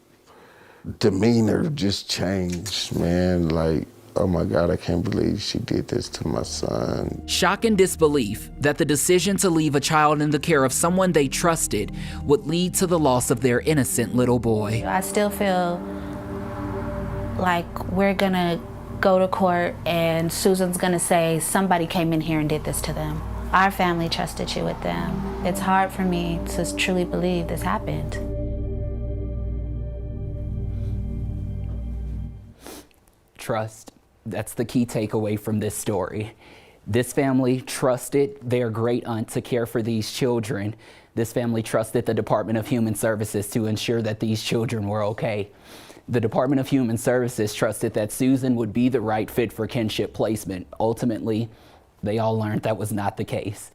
demeanor just changed, man. Like, oh my God, I can't believe she did this to my son. Shock and disbelief that the decision to leave a child in the care of someone they trusted would lead to the loss of their innocent little boy. I still feel like we're gonna go to court and Susan's gonna say somebody came in here and did this to them. Our family trusted you with them. It's hard for me to truly believe this happened. Trust. That's the key takeaway from this story. This family trusted their great aunt to care for these children. This family trusted the Department of Human Services to ensure that these children were okay. The Department of Human Services trusted that Susan would be the right fit for kinship placement. Ultimately, they all learned that was not the case.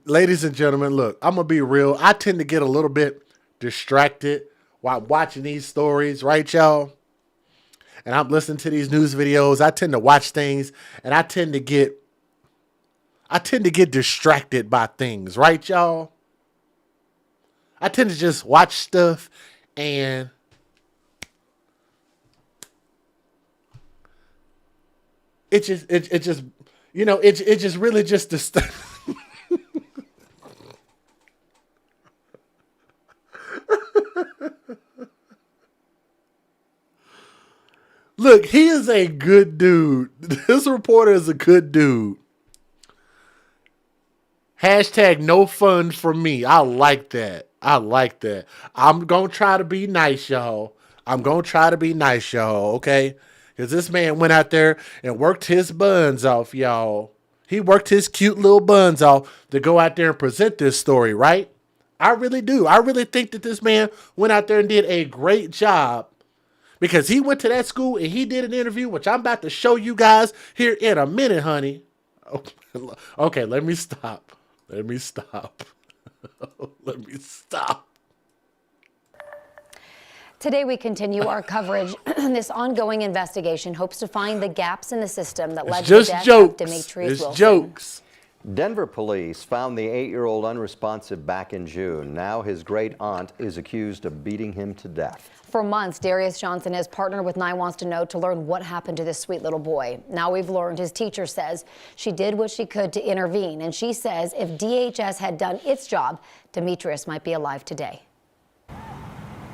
Ladies and gentlemen, look, I'm going to be real. I tend to get a little bit distracted while watching these stories, right, y'all? And I'm listening to these news videos. I tend to watch things and I tend to get distracted by things, right, y'all? I tend to just watch stuff and it just you know, it just really just Look, he is a good dude. This reporter is a good dude. Hashtag no fun for me. I like that. I like that. I'm going to try to be nice, y'all. I'm going to try to be nice, y'all, okay? Because this man went out there and worked his buns off, y'all. He worked his cute little buns off to go out there and present this story, right? I really do. I really think that this man went out there and did a great job. Because he went to that school and he did an interview, which I'm about to show you guys here in a minute, honey. Okay, let me stop. Let me stop. Let me stop. Today we continue our coverage. This ongoing investigation hopes to find the gaps in the system that led to the death of Demetrius Wilson. It's jokes. Denver police found the 8-year-old unresponsive back in June. Now his great aunt is accused of beating him to death. For months, Darius Johnson has partnered with 9 Wants to Know to learn what happened to this sweet little boy. Now we've learned his teacher says she did what she could to intervene, and she says if DHS had done its job, Demetrius might be alive today.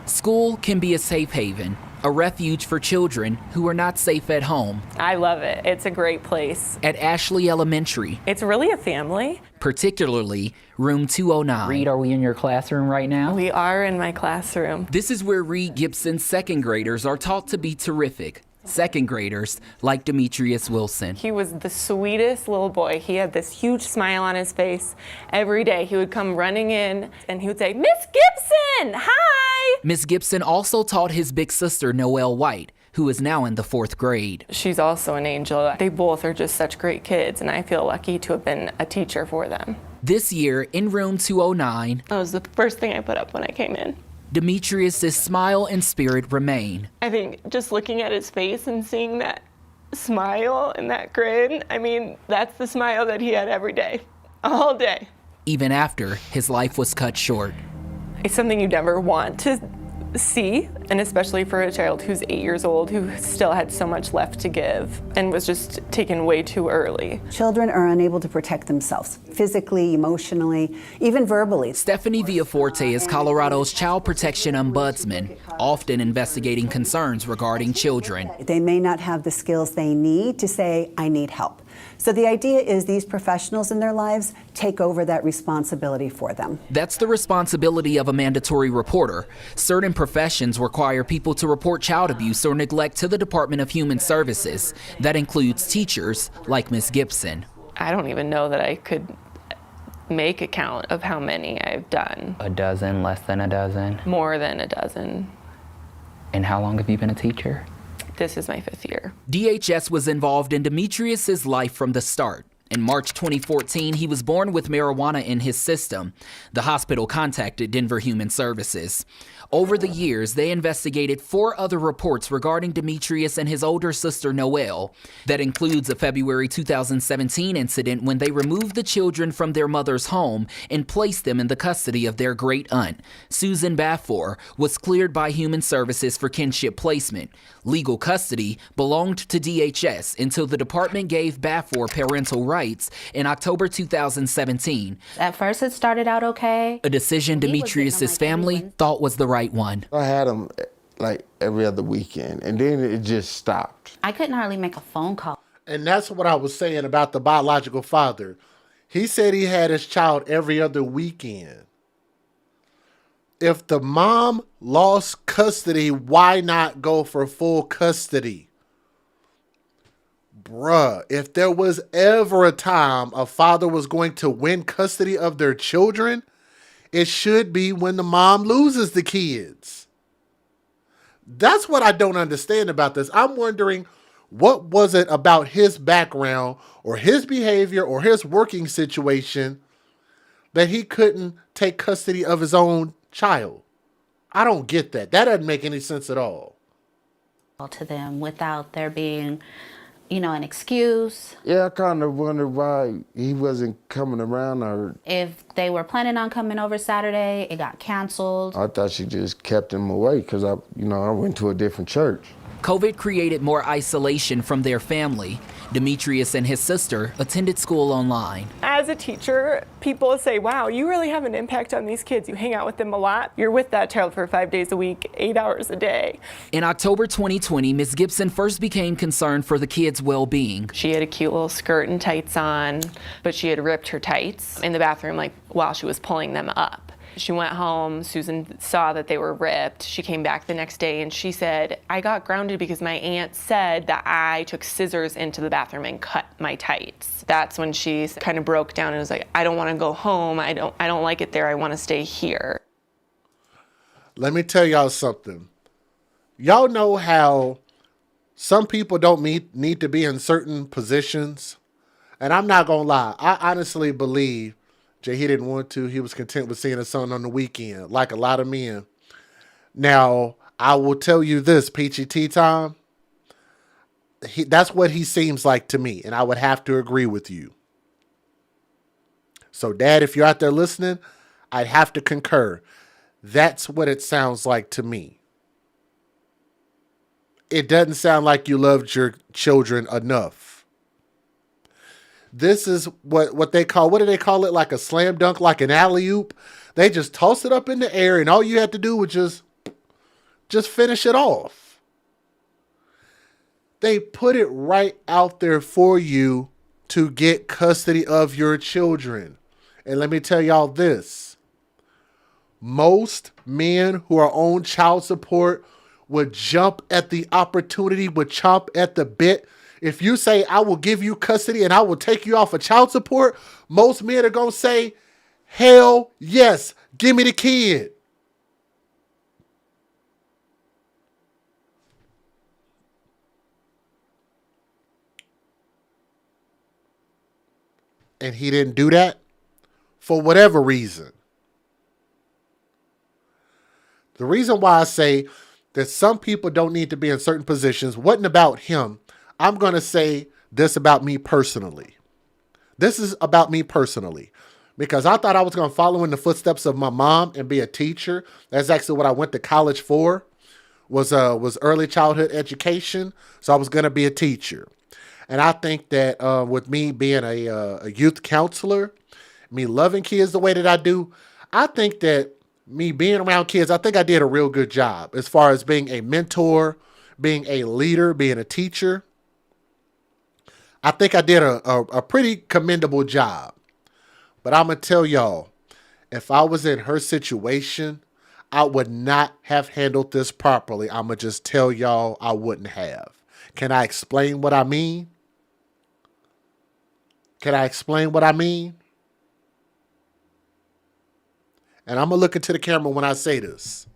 School can be a safe haven, a refuge for children who are not safe at home. I love it. It's a great place. At Ashley Elementary. It's really a family. Particularly room 209. Reed, are we in your classroom right now? We are in my classroom. This is where Reed Gibson's second graders are taught to be terrific, Second graders like Demetrius Wilson. He was the sweetest little boy. He had this huge smile on his face. Every day he would come running in and he would say, "Miss Gibson, hi!" Miss Gibson also taught his big sister, Noelle White, who is now in the 4th grade. She's also an angel. They both are just such great kids, and I feel lucky to have been a teacher for them. This year, in room 209, That was the first thing I put up when I came in. Demetrius's smile and spirit remain. I think just looking at his face and seeing that smile and that grin, I mean, that's the smile that he had every day, all day. Even after his life was cut short. It's something you never want to see, and especially for a child who's 8 years old, who still had so much left to give and was just taken way too early. Children are unable to protect themselves, physically, emotionally, even verbally. Stephanie Villaforte is Colorado's child protection ombudsman, often investigating concerns regarding children. They may not have the skills they need to say, "I need help." So the idea is these professionals in their lives take over that responsibility for them. That's the responsibility of a mandatory reporter. Certain professions require people to report child abuse or neglect to the Department of Human Services. That includes teachers like Ms. Gibson. I don't even know that I could make a count of how many I've done. A dozen, less than a dozen? More than a dozen. And how long have you been a teacher? This is my 5th year. DHS was involved in Demetrius's life from the start. In March 2014, he was born with marijuana in his system. The hospital contacted Denver Human Services. Over the years, they investigated 4 other reports regarding Demetrius and his older sister, Noelle. That includes a February 2017 incident when they removed the children from their mother's home and placed them in the custody of their great aunt. Susan Baffour was cleared by Human Services for kinship placement. Legal custody belonged to DHS until the department gave Baffour parental rights in October 2017. At first it started out okay. A decision Demetrius's family thought was the right one. I had him like every other weekend, and then it just stopped. I couldn't hardly make a phone call. And that's what I was saying about the biological father. He said he had his child every other weekend. If the mom lost custody, why not go for full custody? Bruh, if there was ever a time a father was going to win custody of their children, it should be when the mom loses the kids. That's what I don't understand about this. I'm wondering, what was it about his background or his behavior or his working situation that he couldn't take custody of his own child? I don't get that. That doesn't make any sense at all. To them without there being, an excuse. Yeah, I kind of wondered why he wasn't coming around. Or if they were planning on coming over Saturday, it got canceled. I thought she just kept him away because I went to a different church. COVID created more isolation from their family. Demetrius and his sister attended school online. As a teacher, people say, wow, you really have an impact on these kids. You hang out with them a lot. You're with that child for 5 days a week, 8 hours a day. In October 2020, Ms. Gibson first became concerned for the kids' well-being. She had a cute little skirt and tights on, but she had ripped her tights in the bathroom while she was pulling them up. She went home, Susan saw that they were ripped. She came back the next day and she said, I got grounded because my aunt said that I took scissors into the bathroom and cut my tights. That's when she kind of broke down and was like, I don't want to go home. I don't like it there. I want to stay here. Let me tell y'all something. Y'all know how some people don't need to be in certain positions? And I'm not going to lie. I honestly believe Jay, he didn't want to. He was content with seeing his son on the weekend, like a lot of men. Now, I will tell you this, Peachy Tea Time. That's what he seems like to me, and I would have to agree with you. So, Dad, if you're out there listening, I'd have to concur. That's what it sounds like to me. It doesn't sound like you loved your children enough. This is what they call, what do they call it? Like a slam dunk, like an alley-oop. They just toss it up in the air and all you had to do was just finish it off. They put it right out there for you to get custody of your children. And let me tell y'all this. Most men who are on child support would jump at the opportunity, would chomp at the bit. If you say, I will give you custody and I will take you off of child support, most men are going to say, hell yes, give me the kid. And he didn't do that for whatever reason. The reason why I say that some people don't need to be in certain positions wasn't about him. I'm going to say this about me personally. This is about me personally. Because I thought I was going to follow in the footsteps of my mom and be a teacher. That's actually what I went to college for, was early childhood education. So I was going to be a teacher. And I think that with me being a youth counselor, me loving kids the way that I do, I think that me being around kids, I think I did a real good job as far as being a mentor, being a leader, being a teacher. I think I did a pretty commendable job. But I'm going to tell y'all, if I was in her situation, I would not have handled this properly. I'm going to just tell y'all I wouldn't have. Can I explain what I mean? Can I explain what I mean? And I'm going to look into the camera when I say this.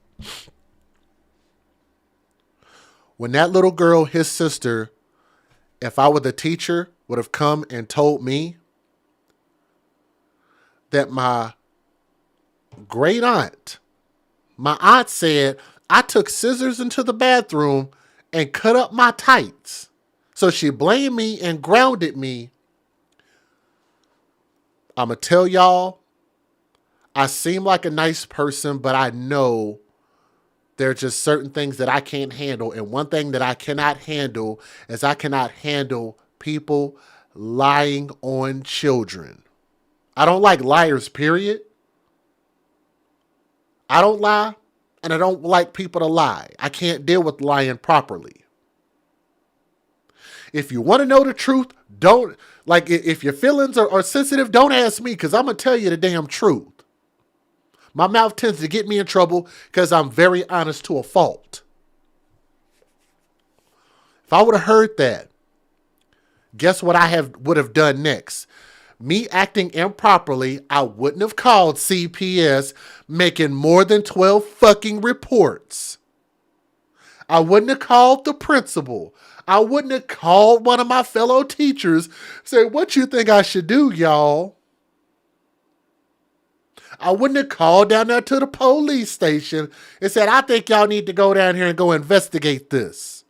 When that little girl, his sister, if I were the teacher, would have come and told me that my great aunt, my aunt said, I took scissors into the bathroom and cut up my tights. So she blamed me and grounded me. I'm going to tell y'all, I seem like a nice person, but I know there are just certain things that I can't handle. And one thing that I cannot handle is I cannot handle people lying on children. I don't like liars, period. I don't lie, and I don't like people to lie. I can't deal with lying properly. If you want to know the truth, don't, like, if your feelings are sensitive, don't ask me, because I'm going to tell you the damn truth. My mouth tends to get me in trouble because I'm very honest to a fault. If I would have heard that, guess what would have done next? Me acting improperly, I wouldn't have called CPS making more than 12 fucking reports. I wouldn't have called the principal. I wouldn't have called one of my fellow teachers, say, what you think I should do, y'all? I wouldn't have called down there to the police station and said, I think y'all need to go down here and go investigate this.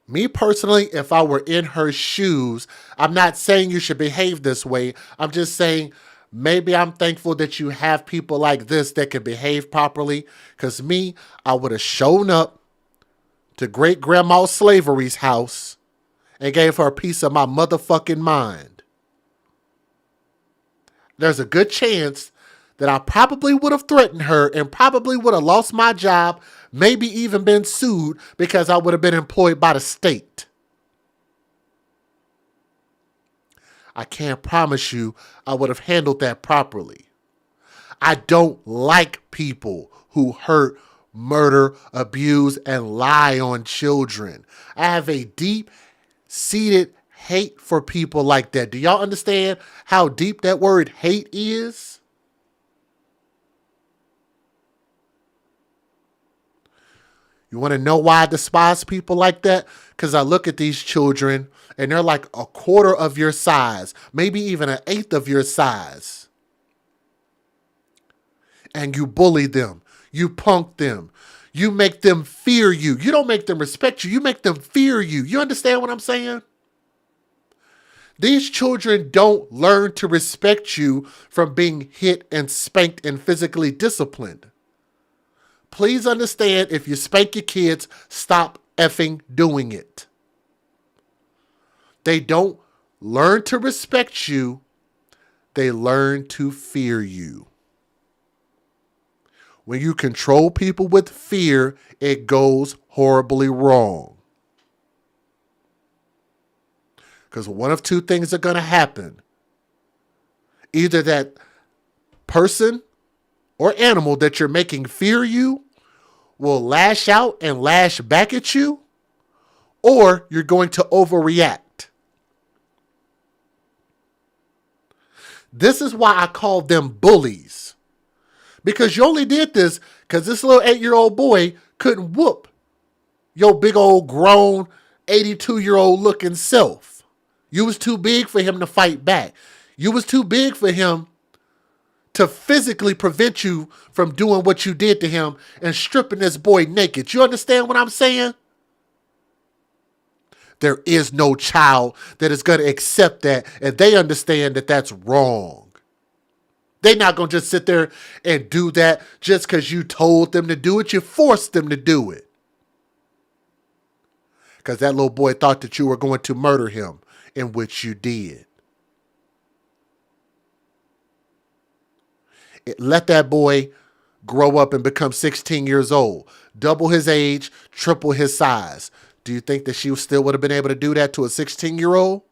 Me personally, if I were in her shoes, I'm not saying you should behave this way. I'm just saying maybe I'm thankful that you have people like this that can behave properly. Because me, I would have shown up to great grandma Slavery's house and gave her a piece of my motherfucking mind. There's a good chance that I probably would have threatened her and probably would have lost my job, maybe even been sued because I would have been employed by the state. I can't promise you I would have handled that properly. I don't like people who hurt, murder, abuse, and lie on children. I have a deep-seated hate for people like that. Do y'all understand how deep that word hate is? You want to know why I despise people like that? Because I look at these children and they're like a quarter of your size, maybe even an eighth of your size. And you bully them. You punk them. You make them fear you. You don't make them respect you. You make them fear you. You understand what I'm saying? These children don't learn to respect you from being hit and spanked and physically disciplined. Please understand, if you spank your kids, stop effing doing it. They don't learn to respect you. They learn to fear you. When you control people with fear, it goes horribly wrong. Because one of two things are going to happen. Either that person or animal that you're making fear you will lash out and lash back at you, or you're going to overreact. This is why I call them bullies. Because you only did this because this little 8-year-old boy couldn't whoop your big old grown 82-year-old looking self. You was too big for him to fight back. You was too big for him to physically prevent you from doing what you did to him and stripping this boy naked. You understand what I'm saying? There is no child that is going to accept that, and they understand that that's wrong. They're not going to just sit there and do that just because you told them to do it. You forced them to do it. Because that little boy thought that you were going to murder him, in which you did. Let that boy grow up and become 16 years old. Double his age, triple his size. Do you think that she still would have been able to do that to a 16-year-old?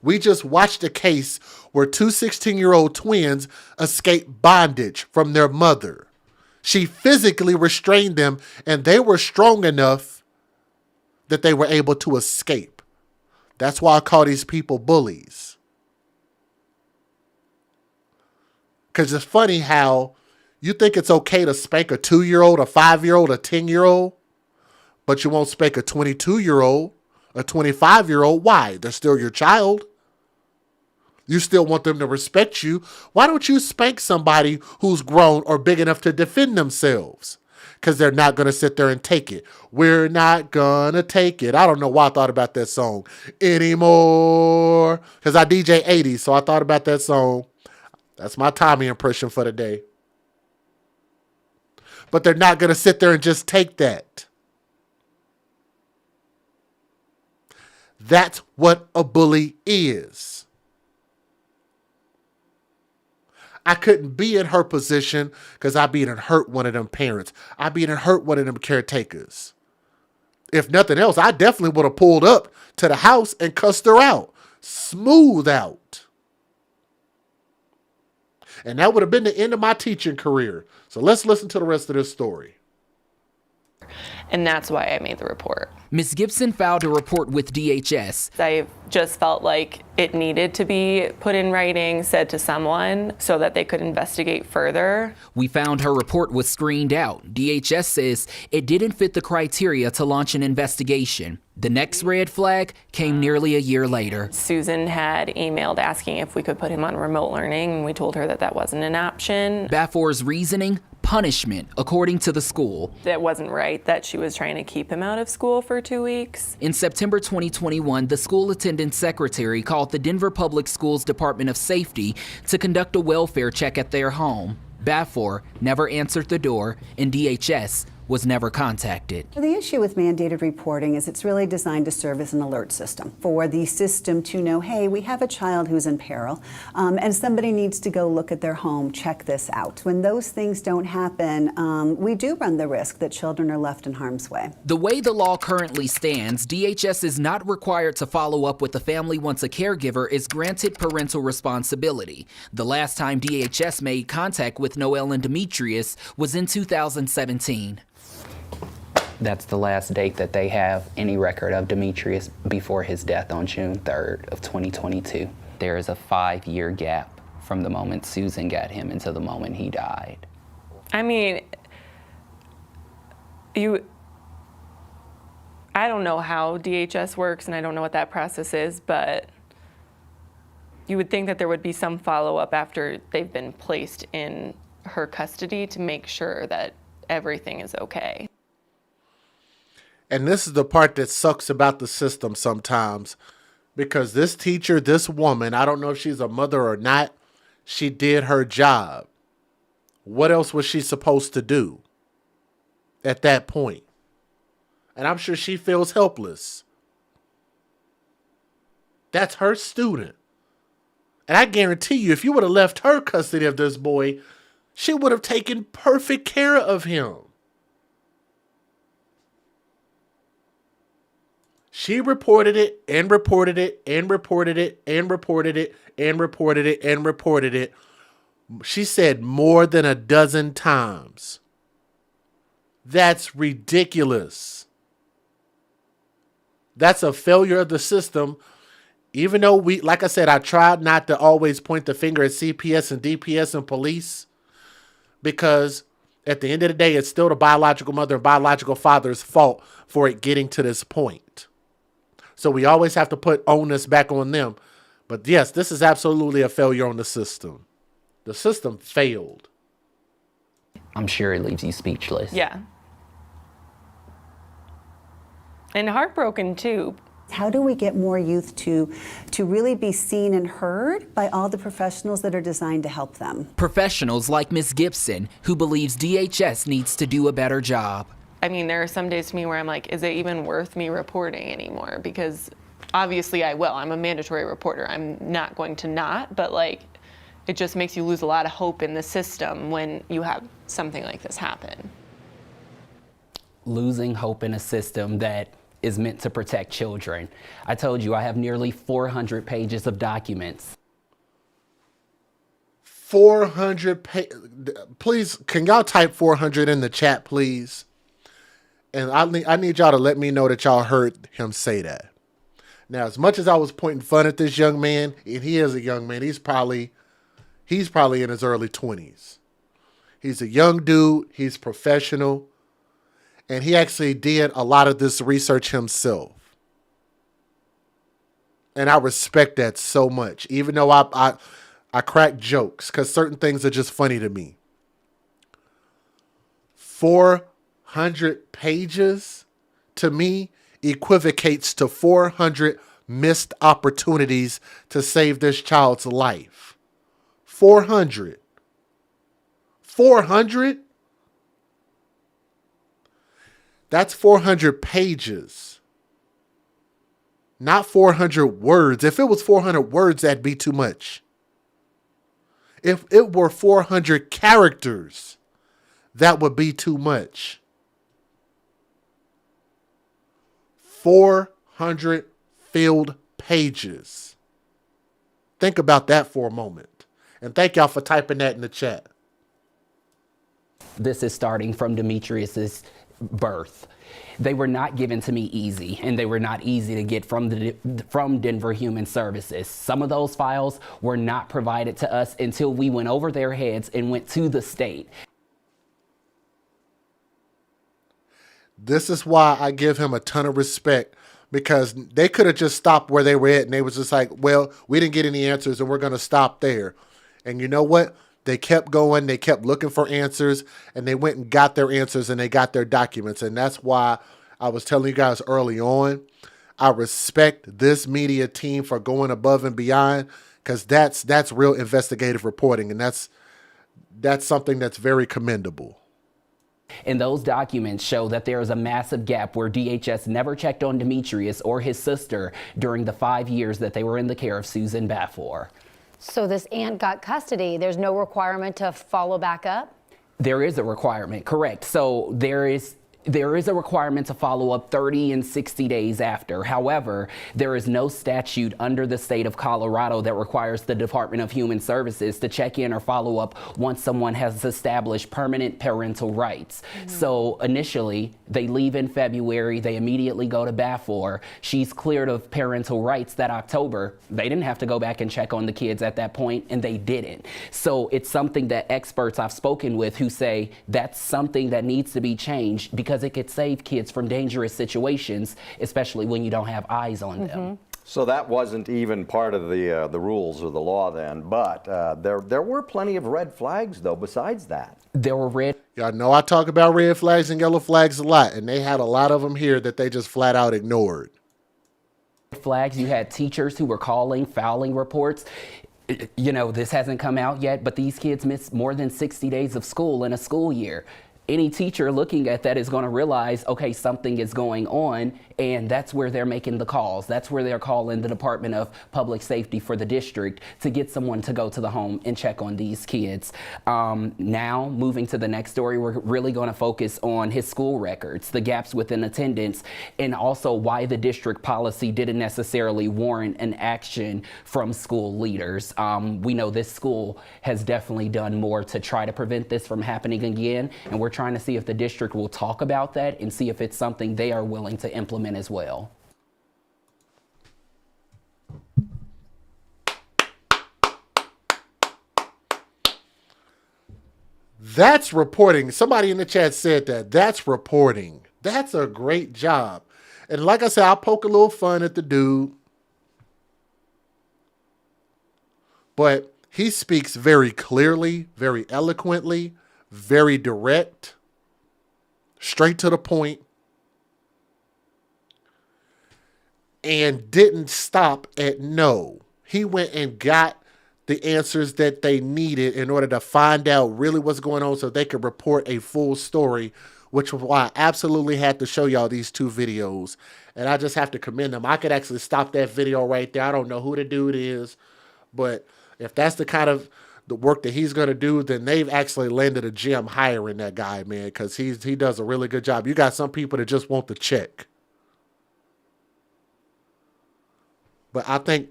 We just watched a case where two 16-year-old twins escaped bondage from their mother. She physically restrained them, and they were strong enough that they were able to escape. That's why I call these people bullies. Because it's funny how you think it's okay to spank a 2-year-old, a 5-year-old, a 10-year-old, but you won't spank a 22-year-old, a 25-year-old. Why? They're still your child. You still want them to respect you. Why don't you spank somebody who's grown or big enough to defend themselves? Because they're not going to sit there and take it. We're not going to take it. I don't know why I thought about that song anymore. Because I DJ 80s, so I thought about that song. That's my Tommy impression for the day. But they're not going to sit there and just take that. That's what a bully is. I couldn't be in her position because I'd be in hurt one of them parents. I'd be in hurt one of them caretakers. If nothing else, I definitely would have pulled up to the house and cussed her out. Smooth out. And that would have been the end of my teaching career. So let's listen to the rest of this story. And that's why I made the report. Ms. Gibson filed a report with DHS. I just felt like it needed to be put in writing, said to someone, so that they could investigate further. We found her report was screened out. DHS says it didn't fit the criteria to launch an investigation. The next red flag came nearly a year later. Susan had emailed asking if we could put him on remote learning, and we told her that that wasn't an option. Bafor's reasoning? Punishment, according to the school. That wasn't right, that she was trying to keep him out of school for 2 weeks. In September 2021, the school attendance secretary called the Denver Public Schools Department of Safety to conduct a welfare check at their home. Bafor never answered the door, and DHS was never contacted. The issue with mandated reporting is it's really designed to serve as an alert system for the system to know, hey, we have a child who's in peril, and somebody needs to go look at their home, check this out. When those things don't happen, we do run the risk that children are left in harm's way. The way the law currently stands, DHS is not required to follow up with the family once a caregiver is granted parental responsibility. The last time DHS made contact with Noel and Demetrius was in 2017. That's the last date that they have any record of Demetrius before his death on June 3rd of 2022. There is a 5-year gap from the moment Susan got him until the moment he died. I mean, I don't know how DHS works, and I don't know what that process is, but you would think that there would be some follow-up after they've been placed in her custody to make sure that everything is okay. And this is the part that sucks about the system sometimes, because this teacher, this woman, I don't know if she's a mother or not, she did her job. What else was she supposed to do at that point? And I'm sure she feels helpless. That's her student. And I guarantee you, if you would have left her custody of this boy, she would have taken perfect care of him. She reported it and reported it and reported it and reported it and reported it and reported it. She said more than a dozen times. That's ridiculous. That's a failure of the system. Even though like I said, I tried not to always point the finger at CPS and DPS and police, because at the end of the day, it's still the biological mother and biological father's fault for it getting to this point. So we always have to put onus back on them. But yes, this is absolutely a failure on the system. The system failed. I'm sure it leaves you speechless. Yeah. And heartbroken too. How do we get more youth to really be seen and heard by all the professionals that are designed to help them? Professionals like Ms. Gibson, who believes DHS needs to do a better job. I mean, there are some days to me where I'm like, is it even worth me reporting anymore? Because obviously I will. I'm a mandatory reporter. I'm not going to not, but like, it just makes you lose a lot of hope in the system when you have something like this happen. Losing hope in a system that is meant to protect children. I told you I have nearly 400 pages of documents. 400 please, can y'all type 400 in the chat, please? And I need y'all to let me know that y'all heard him say that. Now, as much as I was pointing fun at this young man, and he is a young man, he's probably in his early 20s. He's a young dude, he's professional, and he actually did a lot of this research himself. And I respect that so much, even though I crack jokes, because certain things are just funny to me. 400 pages, to me, equivocates to 400 missed opportunities to save this child's life. 400. 400? That's 400 pages. Not 400 words. If it was 400 words, that'd be too much. If it were 400 characters, that would be too much. 400 filled pages. Think about that for a moment. And thank y'all for typing that in the chat. This is starting from Demetrius's birth. They were not given to me easy, and they were not easy to get from Denver Human Services. Some of those files were not provided to us until we went over their heads and went to the state. This is why I give him a ton of respect, because they could have just stopped where they were at, and they was just like, well, we didn't get any answers and we're going to stop there. And you know what? They kept going. They kept looking for answers, and they went and got their answers, and they got their documents. And that's why I was telling you guys early on, I respect this media team for going above and beyond, because that's real investigative reporting, and that's something that's very commendable. And those documents show that there is a massive gap where DHS never checked on Demetrius or his sister during the 5 years that they were in the care of Susan Bafor. So this aunt got custody. There's no requirement to follow back up? There is a requirement, correct. So there is a requirement to follow up 30 and 60 days after. However, there is no statute under the state of Colorado that requires the Department of Human Services to check in or follow up once someone has established permanent parental rights. Mm-hmm. So initially, they leave in February, they immediately go to Bafor. She's cleared of parental rights that October. They didn't have to go back and check on the kids at that point, and they didn't. So it's something that experts I've spoken with who say that's something that needs to be changed, because it could save kids from dangerous situations, especially when you don't have eyes on them. So that wasn't even part of the rules or the law then, but there were plenty of red flags though besides that. There were red. Y'all know I talk about red flags and yellow flags a lot, and they had a lot of them here that they just flat out ignored. Flags, you had teachers who were calling fouling reports. You know, this hasn't come out yet, but these kids miss more than 60 days of school in a school year. Any teacher looking at that is going to realize, okay, something is going on, and that's where they're making the calls. That's where they're calling the Department of Public Safety for the district to get someone to go to the home and check on these kids. Now, moving to the next story, we're really going to focus on his school records, the gaps within attendance, and also why the district policy didn't necessarily warrant an action from school leaders. We know this school has definitely done more to try to prevent this from happening again, and we're trying to see if the district will talk about that and see if it's something they are willing to implement as well. That's reporting. Somebody in the chat said that. That's reporting. That's a great job. And like I said, I'll poke a little fun at the dude. But he speaks very clearly, very eloquently, very direct, straight to the point, and didn't stop at no. He went and got the answers that they needed in order to find out really what's going on so they could report a full story, which was why I absolutely had to show y'all these two videos. And I just have to commend them. I could actually stop that video right there. I don't know who the dude is, but if that's the kind of the work that he's going to do, then they've actually landed a gem hiring that guy, man, because he does a really good job. You got some people that just want the check. But I think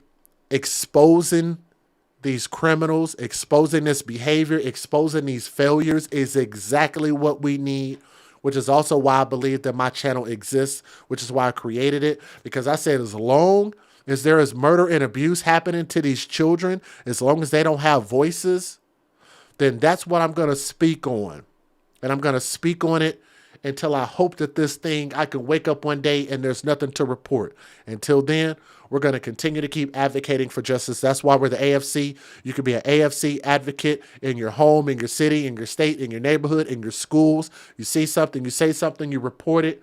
exposing these criminals, exposing this behavior, exposing these failures is exactly what we need, which is also why I believe that my channel exists, which is why I created it, because I said as long as there is murder and abuse happening to these children, as long as they don't have voices, then that's what I'm going to speak on. And I'm going to speak on it until I hope that this thing, I can wake up one day and there's nothing to report. Until then, we're going to continue to keep advocating for justice. That's why we're the AFC. You can be an AFC advocate in your home, in your city, in your state, in your neighborhood, in your schools. You see something, you say something, you report it,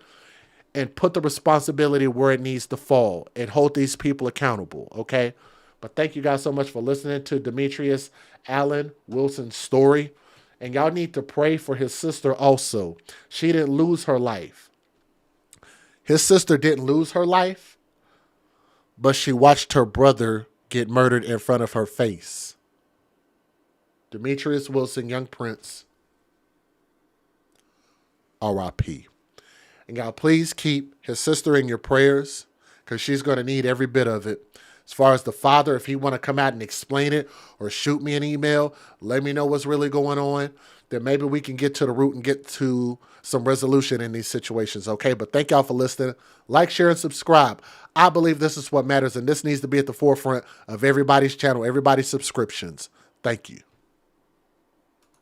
and put the responsibility where it needs to fall and hold these people accountable, okay? But thank you guys so much for listening to Demetrius Allen Wilson's story. And y'all need to pray for his sister also. She didn't lose her life. His sister didn't lose her life, but she watched her brother get murdered in front of her face. Demetrius Wilson, young prince, R.I.P. And y'all please keep his sister in your prayers because she's going to need every bit of it. As far as the father, if he want to come out and explain it or shoot me an email, let me know what's really going on, then maybe we can get to the root and get to some resolution in these situations, okay? But thank y'all for listening. Like, share, and subscribe. I believe this is what matters, and this needs to be at the forefront of everybody's channel, everybody's subscriptions. Thank you.